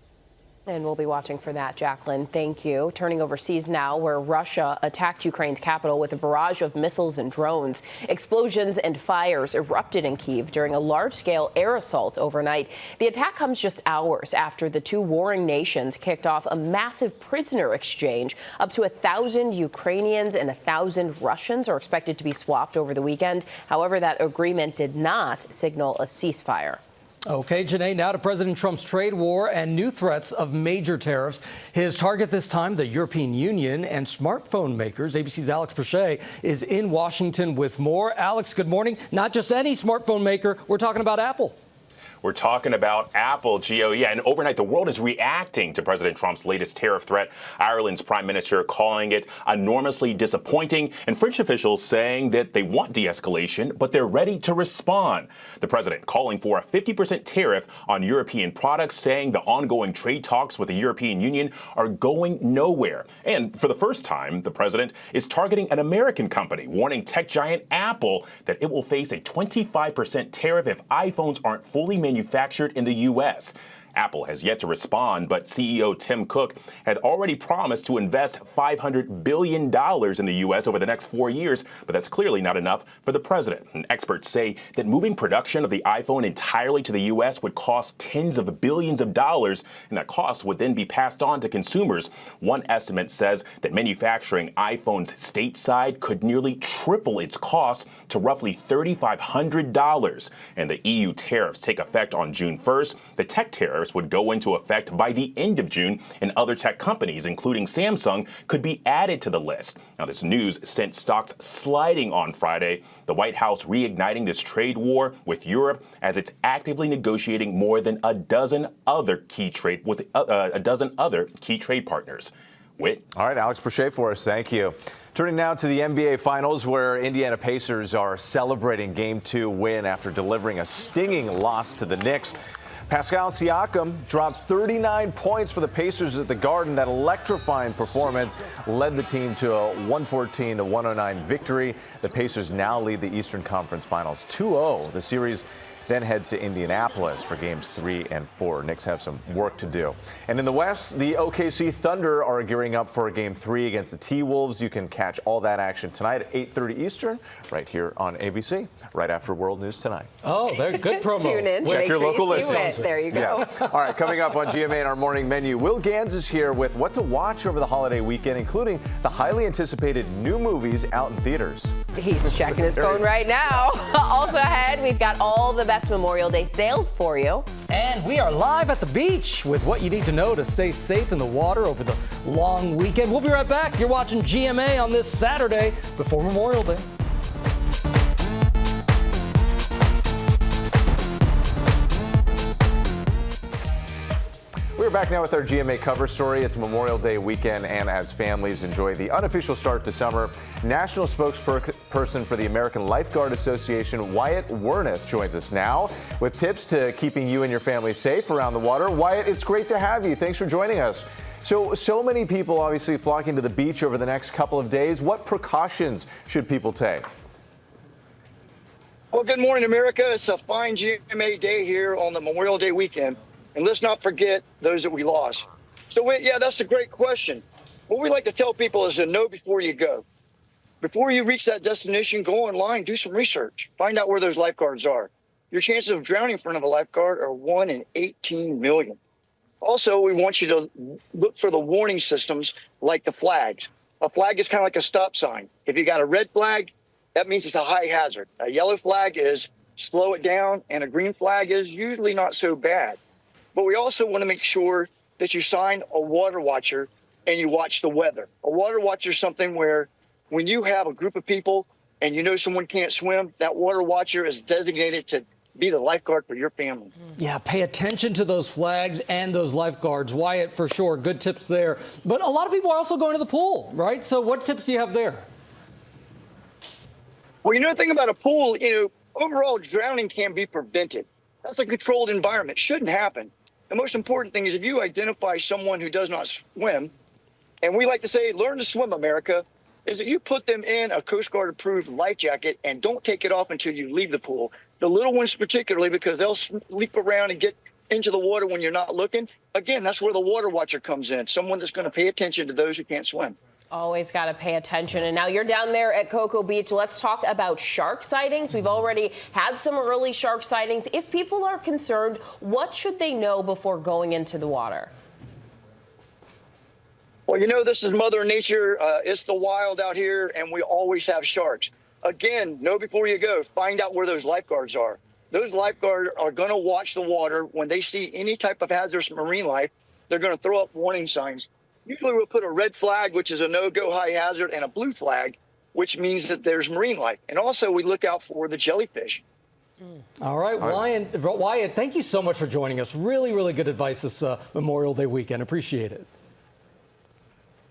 And we'll be watching for that, Jacqueline. Thank you. Turning overseas now, where Russia attacked Ukraine's capital with a barrage of missiles and drones. Explosions and fires erupted in Kyiv during a large-scale air assault overnight. The attack comes just hours after the 2 warring nations kicked off a massive prisoner exchange. Up to 1,000 Ukrainians and 1,000 Russians are expected to be swapped over the weekend. However, that agreement did not signal a ceasefire. Okay, Janae, now to President Trump's trade war and new threats of major tariffs. His target this time, the European Union and smartphone makers. ABC's Alex Prochet is in Washington with more. Alex, good morning. Not just any smartphone maker. We're talking about Apple. We're talking about Apple, Gio. Yeah, and overnight, the world is reacting to President Trump's latest tariff threat. Ireland's prime minister calling it enormously disappointing, and French officials saying that they want de-escalation, but they're ready to respond. The president calling for a 50% tariff on European products, saying the ongoing trade talks with the European Union are going nowhere. And for the first time, the president is targeting an American company, warning tech giant Apple that it will face a 25% tariff if iPhones aren't fully manufactured in the U.S. Apple has yet to respond, but CEO Tim Cook had already promised to invest $500 billion in the U.S. over the next 4 years, but that's clearly not enough for the president. And experts say that moving production of the iPhone entirely to the U.S. would cost tens of billions of dollars, and that cost would then be passed on to consumers. One estimate says that manufacturing iPhones stateside could nearly triple its cost to roughly $3,500. And the EU tariffs take effect on June 1st. The tech tariffs would go into effect by the end of June, and other tech companies, including Samsung, could be added to the list. Now, this news sent stocks sliding on Friday. The White House reigniting this trade war with Europe as it's actively negotiating more than a dozen other key trade partners. Whit. All right, Alex Prochet for us. Thank you. Turning now to the NBA Finals, where Indiana Pacers are celebrating Game 2 win after delivering a stinging loss to the Knicks. Pascal Siakam dropped 39 points for the Pacers at the Garden. That electrifying performance led the team to a 114-109 victory. The Pacers now lead the Eastern Conference Finals 2-0. The series then heads to Indianapolis for Games 3 and 4. Knicks have some work to do. And in the West, the OKC Thunder are gearing up for Game 3 against the T-Wolves. You can catch all that action tonight at 8:30 Eastern right here on ABC, right after World News Tonight. Oh, they're good promo. Tune in. Check your local listings. There you go. Yes. All right, coming up on GMA in our morning menu, Will Gans is here with what to watch over the holiday weekend, including the highly anticipated new movies out in theaters. He's checking his phone right now. Also ahead, we've got all the best Memorial Day sales for you. And we are live at the beach with what you need to know to stay safe in the water over the long weekend. We'll be right back. You're watching GMA on this Saturday before Memorial Day. We're back now with our GMA cover story. It's Memorial Day weekend, and as families enjoy the unofficial start to summer, national spokesperson for the American Lifeguard Association, Wyatt Werneth, joins us now with tips to keeping you and your family safe around the water. Wyatt, it's great to have you. Thanks for joining us. So many people obviously flocking to the beach over the next couple of days. What precautions should people take? Well, good morning, America. It's a fine GMA day here on the Memorial Day weekend. And let's not forget those that we lost. So, yeah, that's a great question. What we like to tell people is to know before you go. Before you reach that destination, go online, do some research. Find out where those lifeguards are. Your chances of drowning in front of a lifeguard are 1 in 18 million. Also, we want you to look for the warning systems like the flags. A flag is kind of like a stop sign. If you got a red flag, that means it's a high hazard. A yellow flag is slow it down, and a green flag is usually not so bad. But we also want to make sure that you sign a water watcher and you watch the weather. A water watcher is something where when you have a group of people and you know someone can't swim, that water watcher is designated to be the lifeguard for your family. Yeah, pay attention to those flags and those lifeguards. Wyatt, for sure, good tips there. But a lot of people are also going to the pool, right? So what tips do you have there? Well, you know the thing about a pool, overall drowning can be prevented. That's a controlled environment. Shouldn't happen. The most important thing is if you identify someone who does not swim, and we like to say, learn to swim, America, is that you put them in a Coast Guard approved life jacket and don't take it off until you leave the pool. The little ones particularly, because they'll leap around and get into the water when you're not looking. Again, that's where the water watcher comes in, someone that's going to pay attention to those who can't swim. Always got to pay attention. And now you're down there at Cocoa Beach. Let's talk about shark sightings. We've already had some early shark sightings. If people are concerned, what should they know before going into the water? Well, this is Mother Nature. It's the wild out here, and we always have sharks. Again, know before you go. Find out where those lifeguards are. Those lifeguards are going to watch the water. When they see any type of hazardous marine life, they're going to throw up warning signs. Usually we'll put a red flag, which is a no-go high hazard, and a blue flag, which means that there's marine life. And also we look out for the jellyfish. All right, Wyatt, thank you so much for joining us. Really, really good advice this Memorial Day weekend. Appreciate it.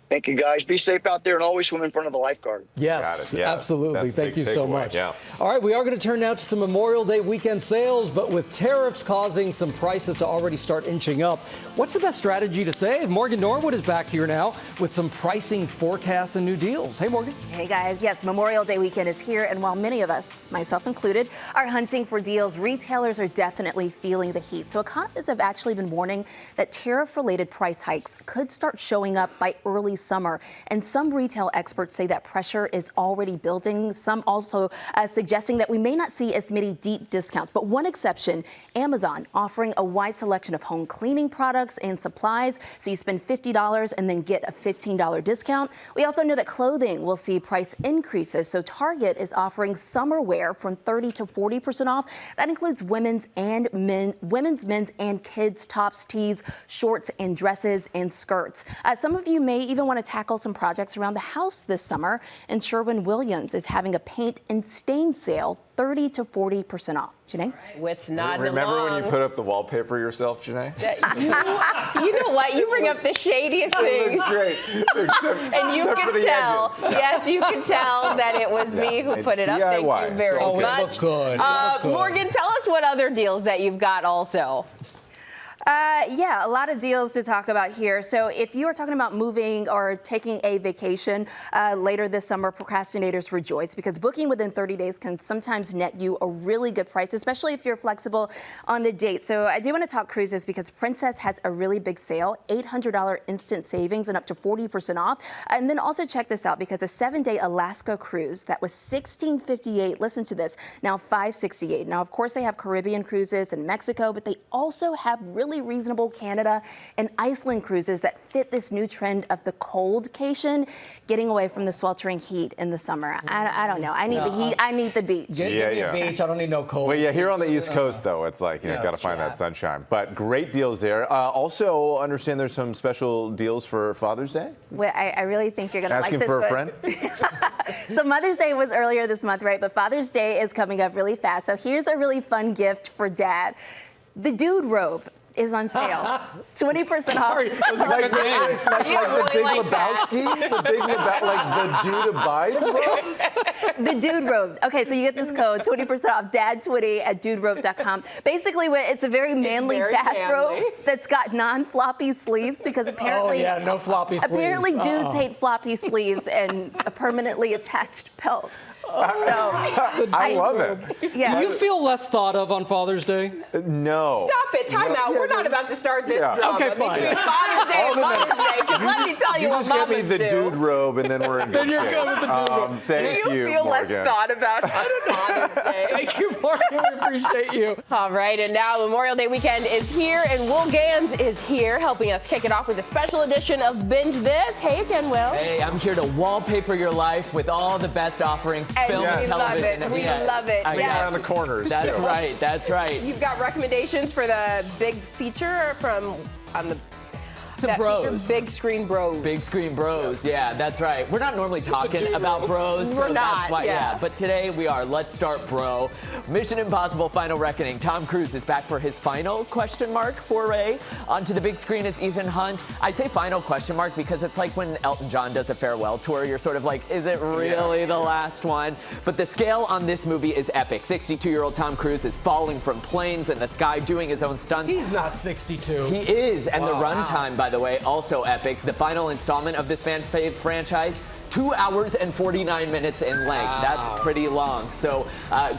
Thank you, guys. Be safe out there and always swim in front of the lifeguard. Yes, absolutely. Thank you so much. Yeah. All right, we are going to turn now to some Memorial Day weekend sales, but with tariffs causing some prices to already start inching up, what's the best strategy to save? Morgan Norwood is back here now with some pricing forecasts and new deals. Hey, Morgan. Hey, guys. Yes, Memorial Day weekend is here, and while many of us, myself included, are hunting for deals, retailers are definitely feeling the heat. So economists have actually been warning that tariff-related price hikes could start showing up by early summer. And some retail experts say that pressure is already building. Some also suggesting that we may not see as many deep discounts. But one exception, Amazon offering a wide selection of home cleaning products and supplies. So you spend $50 and then get a $15 discount. We also know that clothing will see price increases. So Target is offering summer wear from 30 to 40% off. That includes women's, men's, and kids' tops, tees, shorts, and dresses and skirts. Some of you may even want to tackle some projects around the house this summer, and Sherwin-Williams is having a paint and stain sale 30 to 40% off. Janae? What's not Remember along. when you put up the wallpaper yourself, Janae? You know what? You bring up the shadiest things. Looks great. And you can tell. Yes, you can tell that it was me who put it up. Thank you very much. It looked good. Morgan, tell us what other deals that you've got also. Yeah, a lot of deals to talk about here. So if you are talking about moving or taking a vacation later this summer, procrastinators rejoice, because booking within 30 days can sometimes net you a really good price, especially if you're flexible on the date. So I do want to talk cruises because Princess has a really big sale, $800 instant savings and up to 40% off. And then also check this out, because a 7-day Alaska cruise that was $1,658, listen to this, now $568. Now, of course, they have Caribbean cruises in Mexico, but they also have really reasonable Canada and Iceland cruises that fit this new trend of the coldcation, getting away from the sweltering heat in the summer. I don't know. I need the heat. I need the beach. Give me a beach. I don't need no cold. Well, yeah, here on the East Coast, though, it's like, got to find that sunshine. But great deals there. Also, understand there's some special deals for Father's Day? Well, I really think you're going to like this. Asking for a friend? So Mother's Day was earlier this month, right? But Father's Day is coming up really fast. So here's a really fun gift for Dad. The dude robe is on sale. 20% off. Sorry, like the Big Lebowski? The Big Lebowski, like the dude abides robe? The dude robe. Okay, so you get this code, 20% off, dad20 at duderobe.com. Basically, it's a very manly bathrobe that's got non-floppy sleeves, because apparently, no floppy sleeves. Apparently, dudes hate floppy sleeves and a permanently attached belt. I love it. Yeah. Do you feel less thought of on Father's Day? No. Stop it. Time out. We're not about to start this drama between Father's Day and Mother's Day. Because let me tell you what just get me mamas the do. dude robe, and then we're in good Then you're shape. good with the dude robe. Thank you, Do you feel less Morgan. thought about on Father's Day? Thank you, Morgan. We appreciate you. All right, and now Memorial Day weekend is here, and Will Gans is here helping us kick it off with a special edition of Binge This. Hey again, Will. Hey, I'm here to wallpaper your life with all the best offerings, film, and television. we love it. Hang out on the corners. That's too. right. That's right. You've got recommendations for the big feature on the Bros. Big Screen Bros. Big Screen Bros. Yeah, that's right. We're not normally talking about bros, so We're not, that's why. yeah. But today we are. Let's start, bro. Mission Impossible: Final Reckoning. Tom Cruise is back for his final ? Foray onto the big screen as Ethan Hunt. I say final ? Because it's like when Elton John does a farewell tour. You're sort of like, is it really the last one? But the scale on this movie is epic. 62-year-old Tom Cruise is falling from planes in the sky, doing his own stunts. He's not 62. He is, and the runtime, by the way, also epic. The final installment of this fan-fave franchise, 2 hours and 49 minutes in length. Wow. That's pretty long. So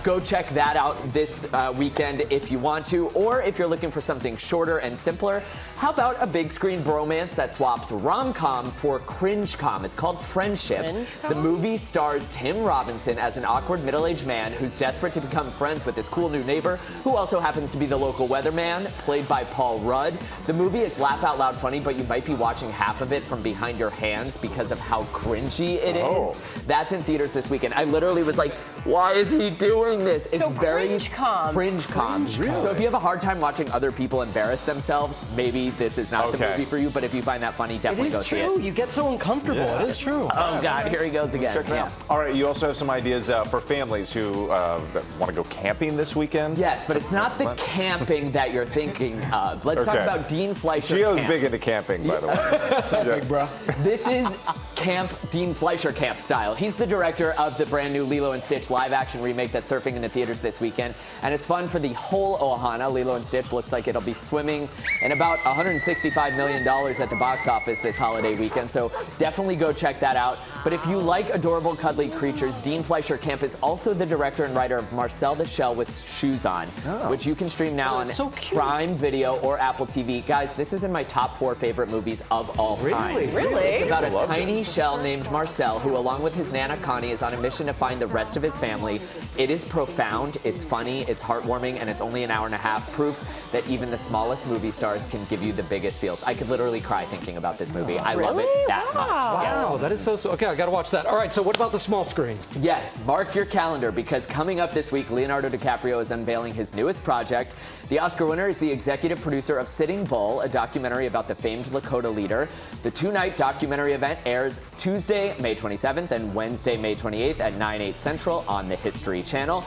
go check that out this weekend if you want to, or if you're looking for something shorter and simpler, how about a big screen bromance that swaps rom-com for cringe-com? It's called Friendship. The movie stars Tim Robinson as an awkward middle-aged man who's desperate to become friends with his cool new neighbor, who also happens to be the local weatherman, played by Paul Rudd. The movie is laugh-out-loud funny, but you might be watching half of it from behind your hands because of how cringy cringy it is. That's in theaters this weekend. I literally was like, why is he doing this? It's So very cringe-com. Cringe-com. Really? So if you have a hard time watching other people embarrass themselves, maybe this is not the movie for you. But if you find that funny, definitely go see it. It is true. You get so uncomfortable. Yeah. It is true. Oh, God, here he goes again. Check it out. All right, you also have some ideas for families who that want to go camping this weekend? Yes, but it's not the camping that you're thinking of. Let's talk about Dean Fleischer Gio's Camp. big into camping, by the way. So big, bro. This is Camp Dean Fleischer Camp style. He's the director of the brand new Lilo and Stitch live-action remake that's surfing into theaters this weekend, and it's fun for the whole ohana. Lilo and Stitch looks like it'll be swimming in about $165 million at the box office this holiday weekend, so definitely go check that out. But if you like adorable, cuddly creatures, Dean Fleischer Camp is also the director and writer of Marcel the Shell with Shoes On, which you can stream now on Prime Video or Apple TV. Guys, this is in my top 4 favorite movies of all time. Really? It's about a tiny shell named Marcel who, along with his Nana Connie, is on a mission to find the rest of his family. It is profound, it's funny, it's heartwarming, and it's only an hour and a half. Proof that even the smallest movie stars can give you the biggest feels. I could literally cry thinking about this movie. I love it that much. Wow, that is so. Okay, I got to watch that. All right, so what about the small screen? Yes, mark your calendar because coming up this week, Leonardo DiCaprio is unveiling his newest project. The Oscar winner is the executive producer of Sitting Bull, a documentary about the famed Lakota leader. The 2-night documentary event airs Tuesday, May 27th and Wednesday, May 28th at 9/8 Central on the History Channel.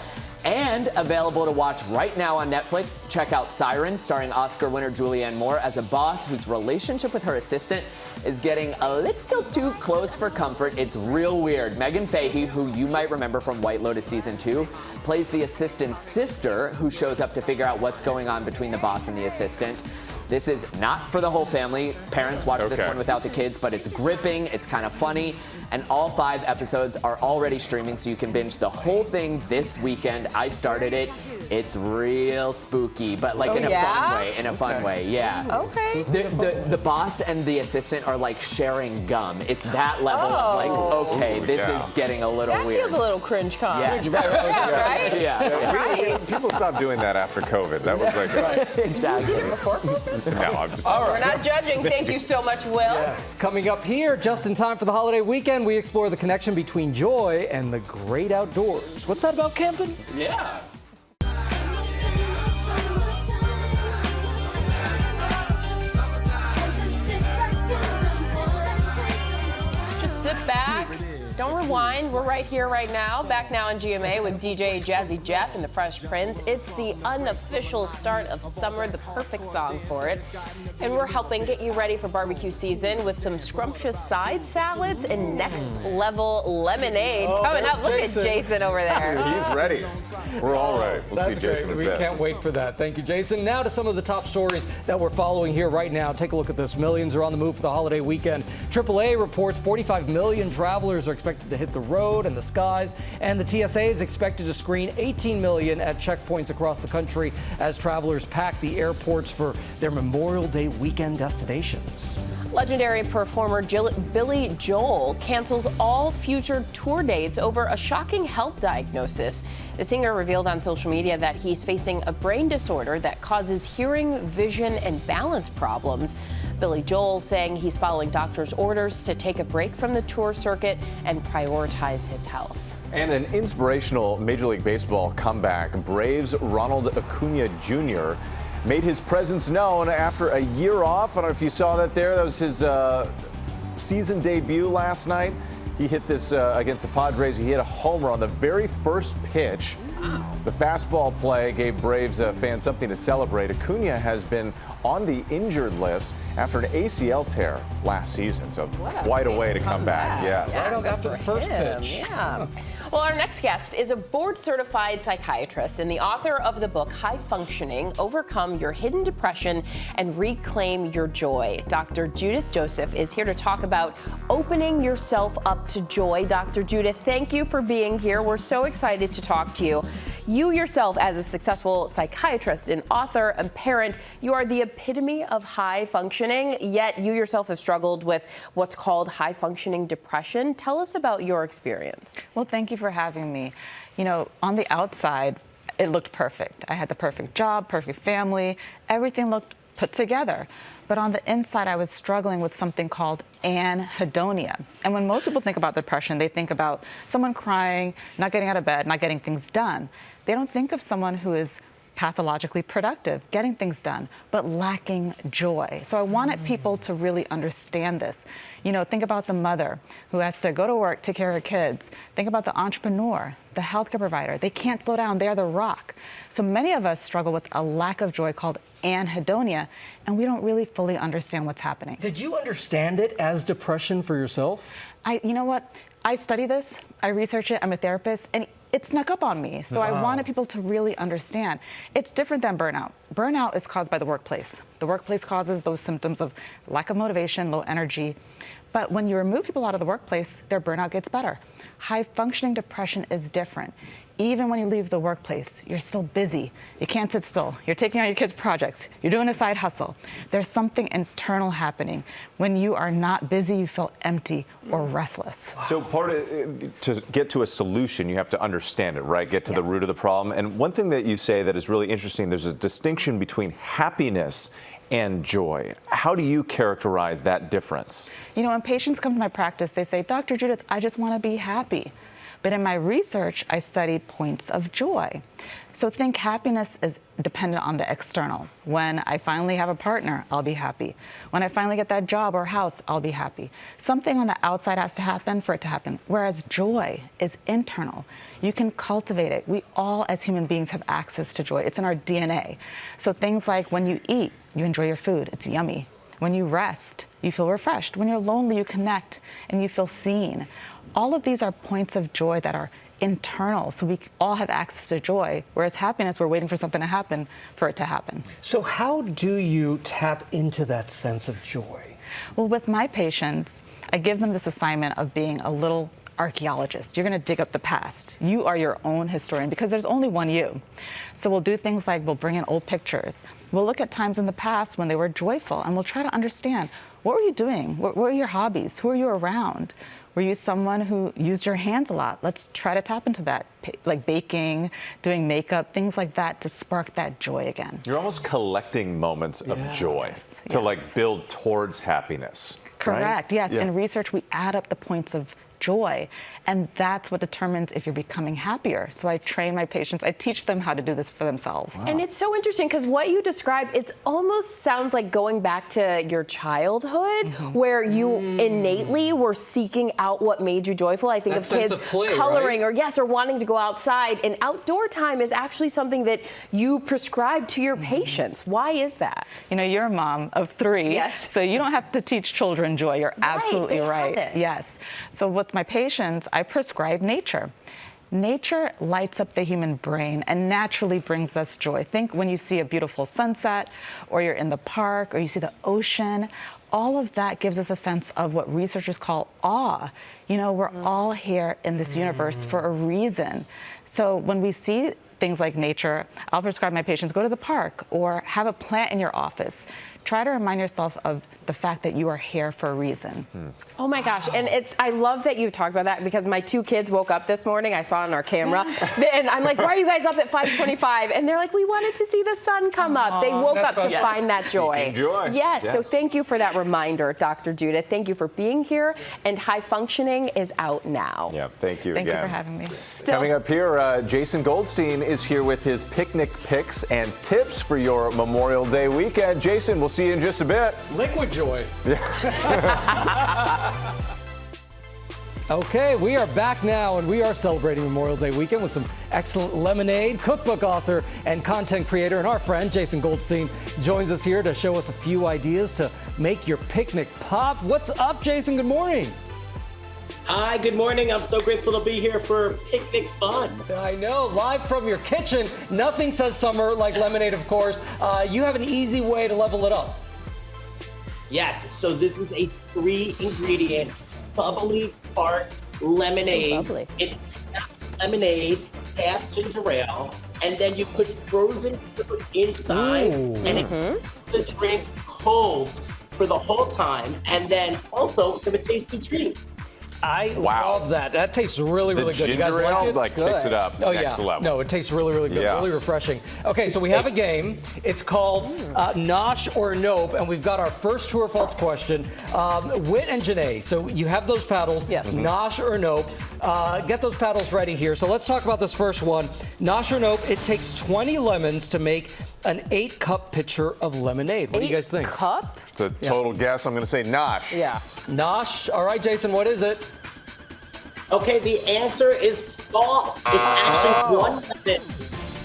And available to watch right now on Netflix, check out Siren, starring Oscar winner Julianne Moore as a boss whose relationship with her assistant is getting a little too close for comfort. It's real weird. Megan Fahey, who you might remember from White Lotus Season 2, plays the assistant's sister who shows up to figure out what's going on between the boss and the assistant. This is not for the whole family. Parents watch this one without the kids, but it's gripping, it's kind of funny, and all 5 episodes are already streaming, so you can binge the whole thing this weekend. I started it. It's real spooky, but like in a fun way. In a fun way, yeah. Okay. The boss and the assistant are like sharing gum. It's that level of like, okay, this is getting a little weird. That feels a little cringe-com. Yes. Right? Yeah. Right. People stopped doing that after COVID. That was like exactly. You did it before COVID? No, I'm just. All right. We're not judging. Thank you so much, Will. Yes. Coming up here, just in time for the holiday weekend, we explore the connection between joy and the great outdoors. What's that about camping? Yeah. Just sit back. Don't rewind. We're right here, right now. Back now on GMA with DJ Jazzy Jeff and the Fresh Prince. It's the unofficial start of summer, the perfect song for it. And we're helping get you ready for barbecue season with some scrumptious side salads and next level lemonade. Coming up, look at Jason over there. He's ready. We're all ready. We'll That's see Jason great. in We a bit. can't wait for that. Thank you, Jason. Now to some of the top stories that we're following here right now. Take a look at this. Millions are on the move for the holiday weekend. AAA reports 45 million travelers are expected to hit the road and the skies, and the TSA is expected to screen 18 million at checkpoints across the country as travelers pack the airports for their Memorial Day weekend destinations. Legendary performer Billy Joel cancels all future tour dates over a shocking health diagnosis. The singer revealed on social media that he's facing a brain disorder that causes hearing, vision, and balance problems. Billy Joel saying he's following doctor's orders to take a break from the tour circuit and prioritize his health. And an inspirational Major League Baseball comeback. Braves' Ronald Acuna Jr. made his presence known after a year off. I don't know if you saw that there. That was his season debut last night. He hit this against the Padres. He hit a homer on the very first pitch. The fastball play gave Braves fans something to celebrate. Acuna has been on the injured list after an ACL tear last season, so quite a way to come back. Yeah. Right after the first pitch. Yeah. Well, our next guest is a board-certified psychiatrist and the author of the book High Functioning: Overcome Your Hidden Depression and Reclaim Your Joy. Dr. Judith Joseph is here to talk about opening yourself up to joy. Dr. Judith, thank you for being here. We're so excited to talk to you. You yourself, as a successful psychiatrist and author and parent, you are the epitome of high functioning, yet you yourself have struggled with what's called high functioning depression. Tell us about your experience. Well, thank you for having me. You know, on the outside, it looked perfect. I had the perfect job, perfect family. Everything looked put together. But on the inside, I was struggling with something called anhedonia. And when most people think about depression, they think about someone crying, not getting out of bed, not getting things done. They don't think of someone who is pathologically productive, getting things done, but lacking joy. So I wanted people to really understand this. You know, think about the mother who has to go to work, take care of her kids. Think about the entrepreneur, the healthcare provider. They can't slow down. They are the rock. So many of us struggle with a lack of joy called anhedonia, and we don't really fully understand what's happening. Did you understand it as depression for yourself? You know what? I study this. I research it. I'm a therapist, and it snuck up on me. So I wanted people to really understand. It's different than burnout. Burnout is caused by the workplace. The workplace causes those symptoms of lack of motivation, low energy. But when you remove people out of the workplace, their burnout gets better. High functioning depression is different. Even when you leave the workplace, you're still busy. You can't sit still. You're taking on your kids' projects. You're doing a side hustle. There's something internal happening. When you are not busy, you feel empty or restless. So to get to a solution, you have to understand it, right? Get to the root of the problem. And one thing that you say that is really interesting, there's a distinction between happiness and joy. How do you characterize that difference? You know, when patients come to my practice, they say, Dr. Judith, I just want to be happy. But in my research, I study points of joy. So think happiness is dependent on the external. When I finally have a partner, I'll be happy. When I finally get that job or house, I'll be happy. Something on the outside has to happen for it to happen. Whereas joy is internal. You can cultivate it. We all as human beings have access to joy. It's in our DNA. So things like when you eat, you enjoy your food. It's yummy. When you rest, you feel refreshed. When you're lonely, you connect and you feel seen. All of these are points of joy that are internal, so we all have access to joy, whereas happiness, we're waiting for something to happen for it to happen. So how do you tap into that sense of joy? Well, with my patients, I give them this assignment of being a little archaeologist. You're going to dig up the past. You are your own historian because there's only one you. So we'll do things like we'll bring in old pictures. We'll look at times in the past when they were joyful, and we'll try to understand, what were you doing? What were your hobbies? Who are you around? Were you someone who used your hands a lot? Let's try to tap into that, like baking, doing makeup, things like that to spark that joy again. You're almost collecting moments of joy to like build towards happiness. Correct, right? yes. In research, we add up the points of joy, and that's what determines if you're becoming happier. So I train my patients, I teach them how to do this for themselves. Wow. And it's so interesting because what you described, it almost sounds like going back to your childhood where you innately were seeking out what made you joyful. I think that of kids of play, coloring right? or wanting to go outside, and outdoor time is actually something that you prescribe to your patients. Why is that? You know, you're a mom of 3, yes. So you don't have to teach children joy. You're absolutely right. Yes. So with my patients, I prescribe nature. Nature lights up the human brain and naturally brings us joy. Think when you see a beautiful sunset, or you're in the park, or you see the ocean, all of that gives us a sense of what researchers call awe. You know, we're all here in this universe for a reason. So when we see things like nature, I'll prescribe my patients, go to the park or have a plant in your office. Try to remind yourself of the fact that you are here for a reason. Oh my gosh, and I love that you talked about that because my 2 kids woke up this morning, I saw on our camera, and I'm like, why are you guys up at 5:25? And they're like, we wanted to see the sun come up. They woke up to find that joy. Seeking joy. Yes, so thank you for that reminder, Dr. Judith. Thank you for being here, and High Functioning is out now. Yeah, thank you Thank again. you for having me. Coming up here, Jason Goldstein is here with his picnic picks and tips for your Memorial Day weekend. Jason, we'll see you in just a bit. Liquid joy. Okay, we are back now, and we are celebrating Memorial Day weekend with some excellent lemonade. Cookbook author and content creator and our friend Jason Goldstein joins us here to show us a few ideas to make your picnic pop. What's up, Jason? Good morning. Hi, good morning. I'm so grateful to be here for picnic fun. I know, live from your kitchen. Nothing says summer like lemonade, of course. You have an easy way to level it up. Yes, so this is a 3-ingredient bubbly spark lemonade. Bubbly. It's half lemonade, half ginger ale, and then you put frozen fruit inside, and it keeps the drink cold for the whole time, and then also have a tasty treat. I love that. That tastes really, really good. You guys ginger ale, like it? kicks it up next level. No, it tastes really, really good. Yeah. Really refreshing. Okay, so we have a game. It's called Nosh or Nope, and we've got our first true or false question. Whit and Janae, so you have those paddles. Yes. Nosh or Nope. Get those paddles ready here. So let's talk about this first one. Nosh or Nope, it takes 20 lemons to make an 8-cup pitcher of lemonade. What do you guys think? Cup? It's a total guess. I'm going to say Nosh. Yeah. Nosh. All right, Jason, what is it? Okay, the answer is false. It's actually 1 lemon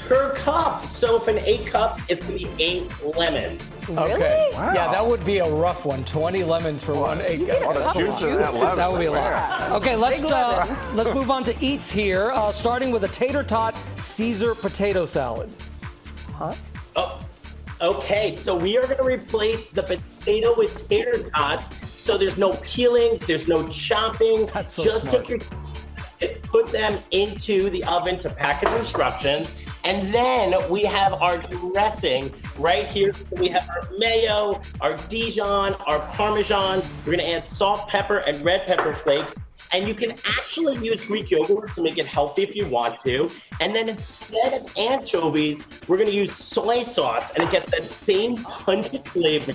per cup. So if in 8 cups, it's going to be 8 lemons. Okay. Wow. Yeah, that would be a rough one. 20 lemons for one 8 cup. A lot of juice in that lemon. That would be a lot. Okay, let's move on to eats here, starting with a tater tot Caesar potato salad. Huh? Oh, okay, so we are going to replace the potato with tater tots. So there's no peeling, there's no chopping. That's so Just smart. take your put them into the oven to package instructions. And then we have our dressing right here. We have our mayo, our Dijon, our Parmesan. We're gonna add salt, pepper, and red pepper flakes. And you can actually use Greek yogurt to make it healthy if you want to. And then instead of anchovies, we're gonna use soy sauce, and it gets that same pungent flavor.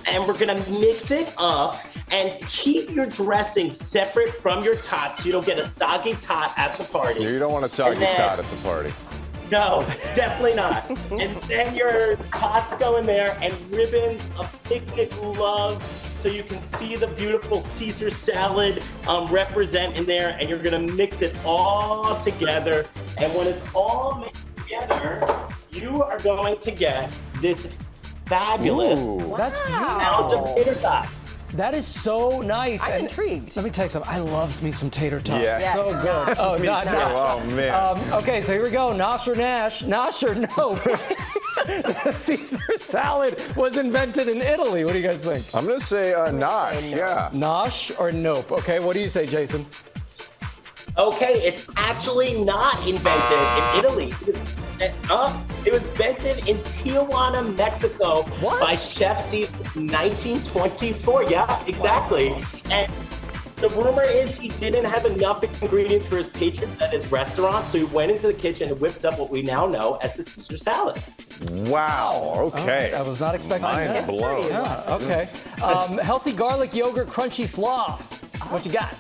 And we're gonna mix it up and keep your dressing separate from your tot so you don't get a soggy tot at the party. You don't want a soggy tot at the party. No, definitely not. And then your tots go in there and ribbons of picnic love so you can see the beautiful Caesar salad represent in there, and you're gonna mix it all together. And when it's all mixed together, you are going to get this fabulous That's pound of tater tot. That is so nice. I'm And intrigued. Let me tell you something. I love me some tater tots. Yeah. So good. Oh, Me not too. Nosh. Oh, man. Okay, so here we go. Nosh or Nash? Nosh or Nope? The Caesar salad was invented in Italy. What do you guys think? I'm going to say Nosh. Yeah. Nosh or Nope? Okay, what do you say, Jason? Okay, it's actually not invented in Italy. It was invented in Tijuana, Mexico by Chef Caesar in 1924. Yeah, exactly. And the rumor is he didn't have enough ingredients for his patrons at his restaurant, so he went into the kitchen and whipped up what we now know as the Caesar salad. Wow. Okay. I was not expecting Mind that. blown. Yeah, okay. Healthy garlic yogurt crunchy slaw. What you got?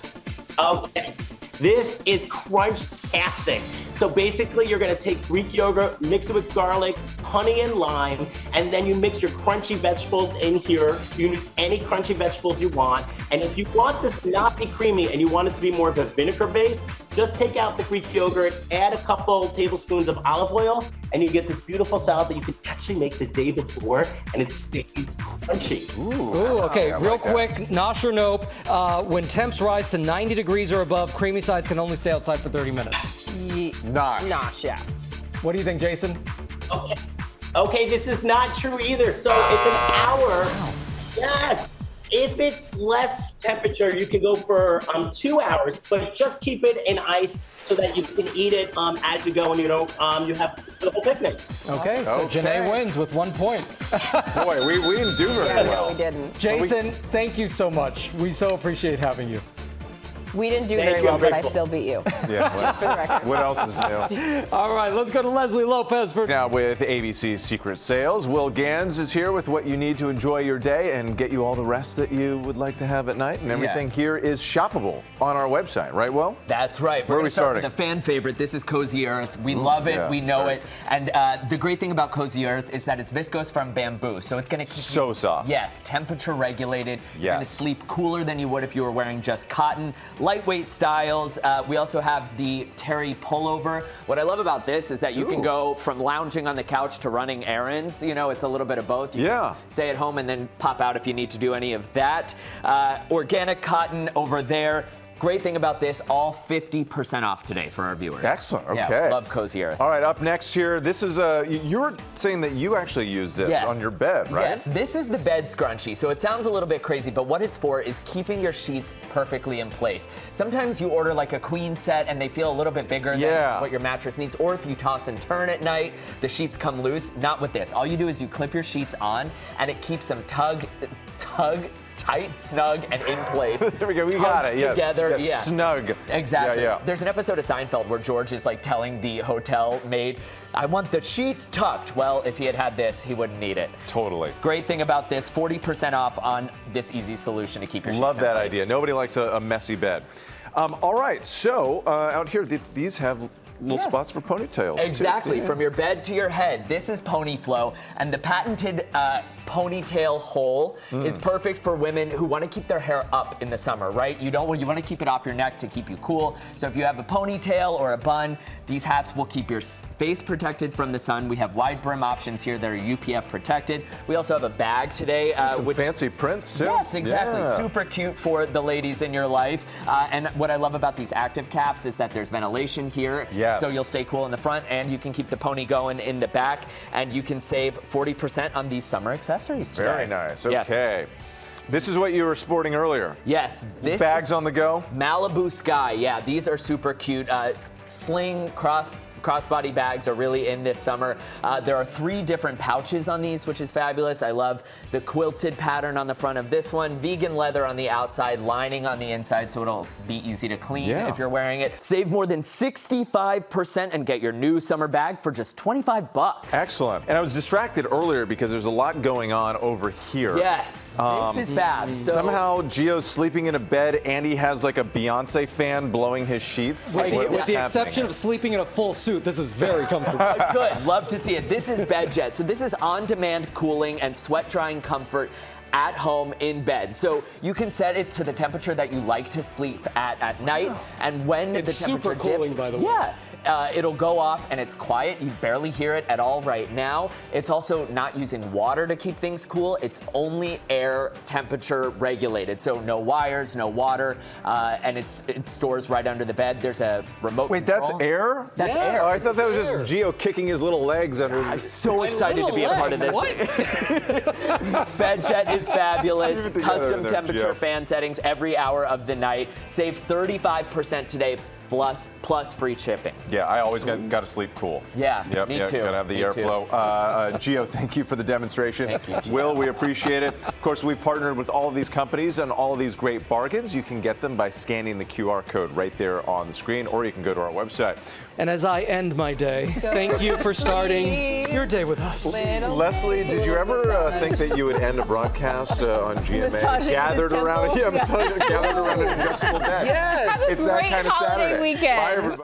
Okay. This is crunch-tastic. So basically, you're gonna take Greek yogurt, mix it with garlic, honey, and lime, and then you mix your crunchy vegetables in here. You can use any crunchy vegetables you want. And if you want this to not be creamy and you want it to be more of a vinegar base, just take out the Greek yogurt, add a couple tablespoons of olive oil, and you get this beautiful salad that you can actually make the day before, and it stays crunchy. Ooh, okay, real quick, Nosh or Nope. When temps rise to 90 degrees or above, creamy sides can only stay outside for 30 minutes. Nosh. Nosh, yeah. What do you think, Jason? Okay, this is not true either. So it's an hour. Yes. If it's less temperature, you can go for 2 hours, but just keep it in ice so that you can eat it as you go and you have a beautiful picnic. Okay, so Janae wins with 1 point. Boy, we didn't do very well. No, we didn't. Jason, thank you so much. We so appreciate having you. We didn't do Thank very you, well, I'm but I grateful. still beat you. Yeah. For the record. What else is new? All right, let's go to Leslie Lopez for Now with ABC's Secret Sales, Will Gans is here with what you need to enjoy your day and get you all the rest that you would like to have at night. And everything here is shoppable on our website, right, Will? That's right. Where are gonna we start starting? with a fan favorite. This is Cozy Earth. We love it. yeah, We know right. it. And the great thing about Cozy Earth is that it's viscose from bamboo. So it's going to keep So you, soft. Yes, temperature regulated. You're going to Yes. sleep cooler than you would if you were wearing just cotton. Lightweight styles. We also have the terry pullover. What I love about this is that you can go from lounging on the couch to running errands. You know, it's a little bit of both. You can stay at home and then pop out if you need to do any of that. Organic cotton over there. Great thing about this, all 50% off today for our viewers. Excellent. Okay. Yeah, love Cozy Earth. All right, up next here, this is you were saying that you actually use this on your bed, right? Yes, this is the bed scrunchie. So it sounds a little bit crazy, but what it's for is keeping your sheets perfectly in place. Sometimes you order like a queen set and they feel a little bit bigger than what your mattress needs, or if you toss and turn at night, the sheets come loose. Not with this. All you do is you clip your sheets on and it keeps them tucked tight, snug, and in place. There we go. We got it. Together. Yeah. Snug. Exactly. Yeah. There's an episode of Seinfeld where George is like telling the hotel maid, I want the sheets tucked. Well, if he had this, he wouldn't need it. Totally. Great thing about this, 40% off on this easy solution to keep your sheets Love in that place. idea. Nobody likes a messy bed. All right, so out here, these have little spots for ponytails. Exactly, too. from your bed to your head. This is Pony Flow, and the patented ponytail hole is perfect for women who want to keep their hair up in the summer, right? You want to keep it off your neck to keep you cool. So if you have a ponytail or a bun, these hats will keep your face protected from the sun. We have wide brim options here that are UPF protected. We also have a bag today. Some fancy prints, too. Yes, exactly. Yeah. Super cute for the ladies in your life. And what I love about these active caps is that there's ventilation here. Yes. So you'll stay cool in the front, and you can keep the pony going in the back, and you can save 40% on these summer accessories today. Very nice. Yes. Okay. This is what you were sporting earlier. Yes. This Bags on the go. Malibu Sky. Yeah, these are super cute. Sling crossbody bags are really in this summer. There are 3 different pouches on these, which is fabulous. I love the quilted pattern on the front of this one, vegan leather on the outside, lining on the inside, so it'll be easy to clean if you're wearing it. Save more than 65% and get your new summer bag for just $25. Excellent. And I was distracted earlier because there's a lot going on over here. Yes, this is fab. So, somehow Gio's sleeping in a bed and he has like a Beyonce fan blowing his sheets. With the exception of sleeping in a full suit, this is very comfortable. Good, love to see it. This is BedJet. So this is on-demand cooling and sweat-drying comfort at home in bed. So you can set it to the temperature that you like to sleep at night. And when It's the temperature super cooling, dips, by the way. it'll go off and it's quiet. You barely hear it at all right now. It's also not using water to keep things cool. It's only air temperature regulated. So no wires, no water, and it stores right under the bed. There's a remote Wait, control. that's air? That's air. Oh, I thought that was just Gio kicking his little legs under. I'm so excited to be a part of this. BedJet is fabulous. Custom temperature fan settings every hour of the night. Save 35% today. Plus free shipping. Yeah, I always got to sleep cool. Yeah, yep, me too. Got to have the Me airflow. Gio, thank you for the demonstration. Thank you, Gio. Will, we appreciate it. Of course, we've partnered with all of these companies and all of these great bargains. You can get them by scanning the QR code right there on the screen, or you can go to our website. And as I end my day, thank you for starting your day with us. Leslie, did you ever think that you would end a broadcast on GMA Massaging gathered his around? temples? Yeah, gathered around an adjustable bed. Yes. It's that kind of holiday Saturday. weekend. Bye, everybody.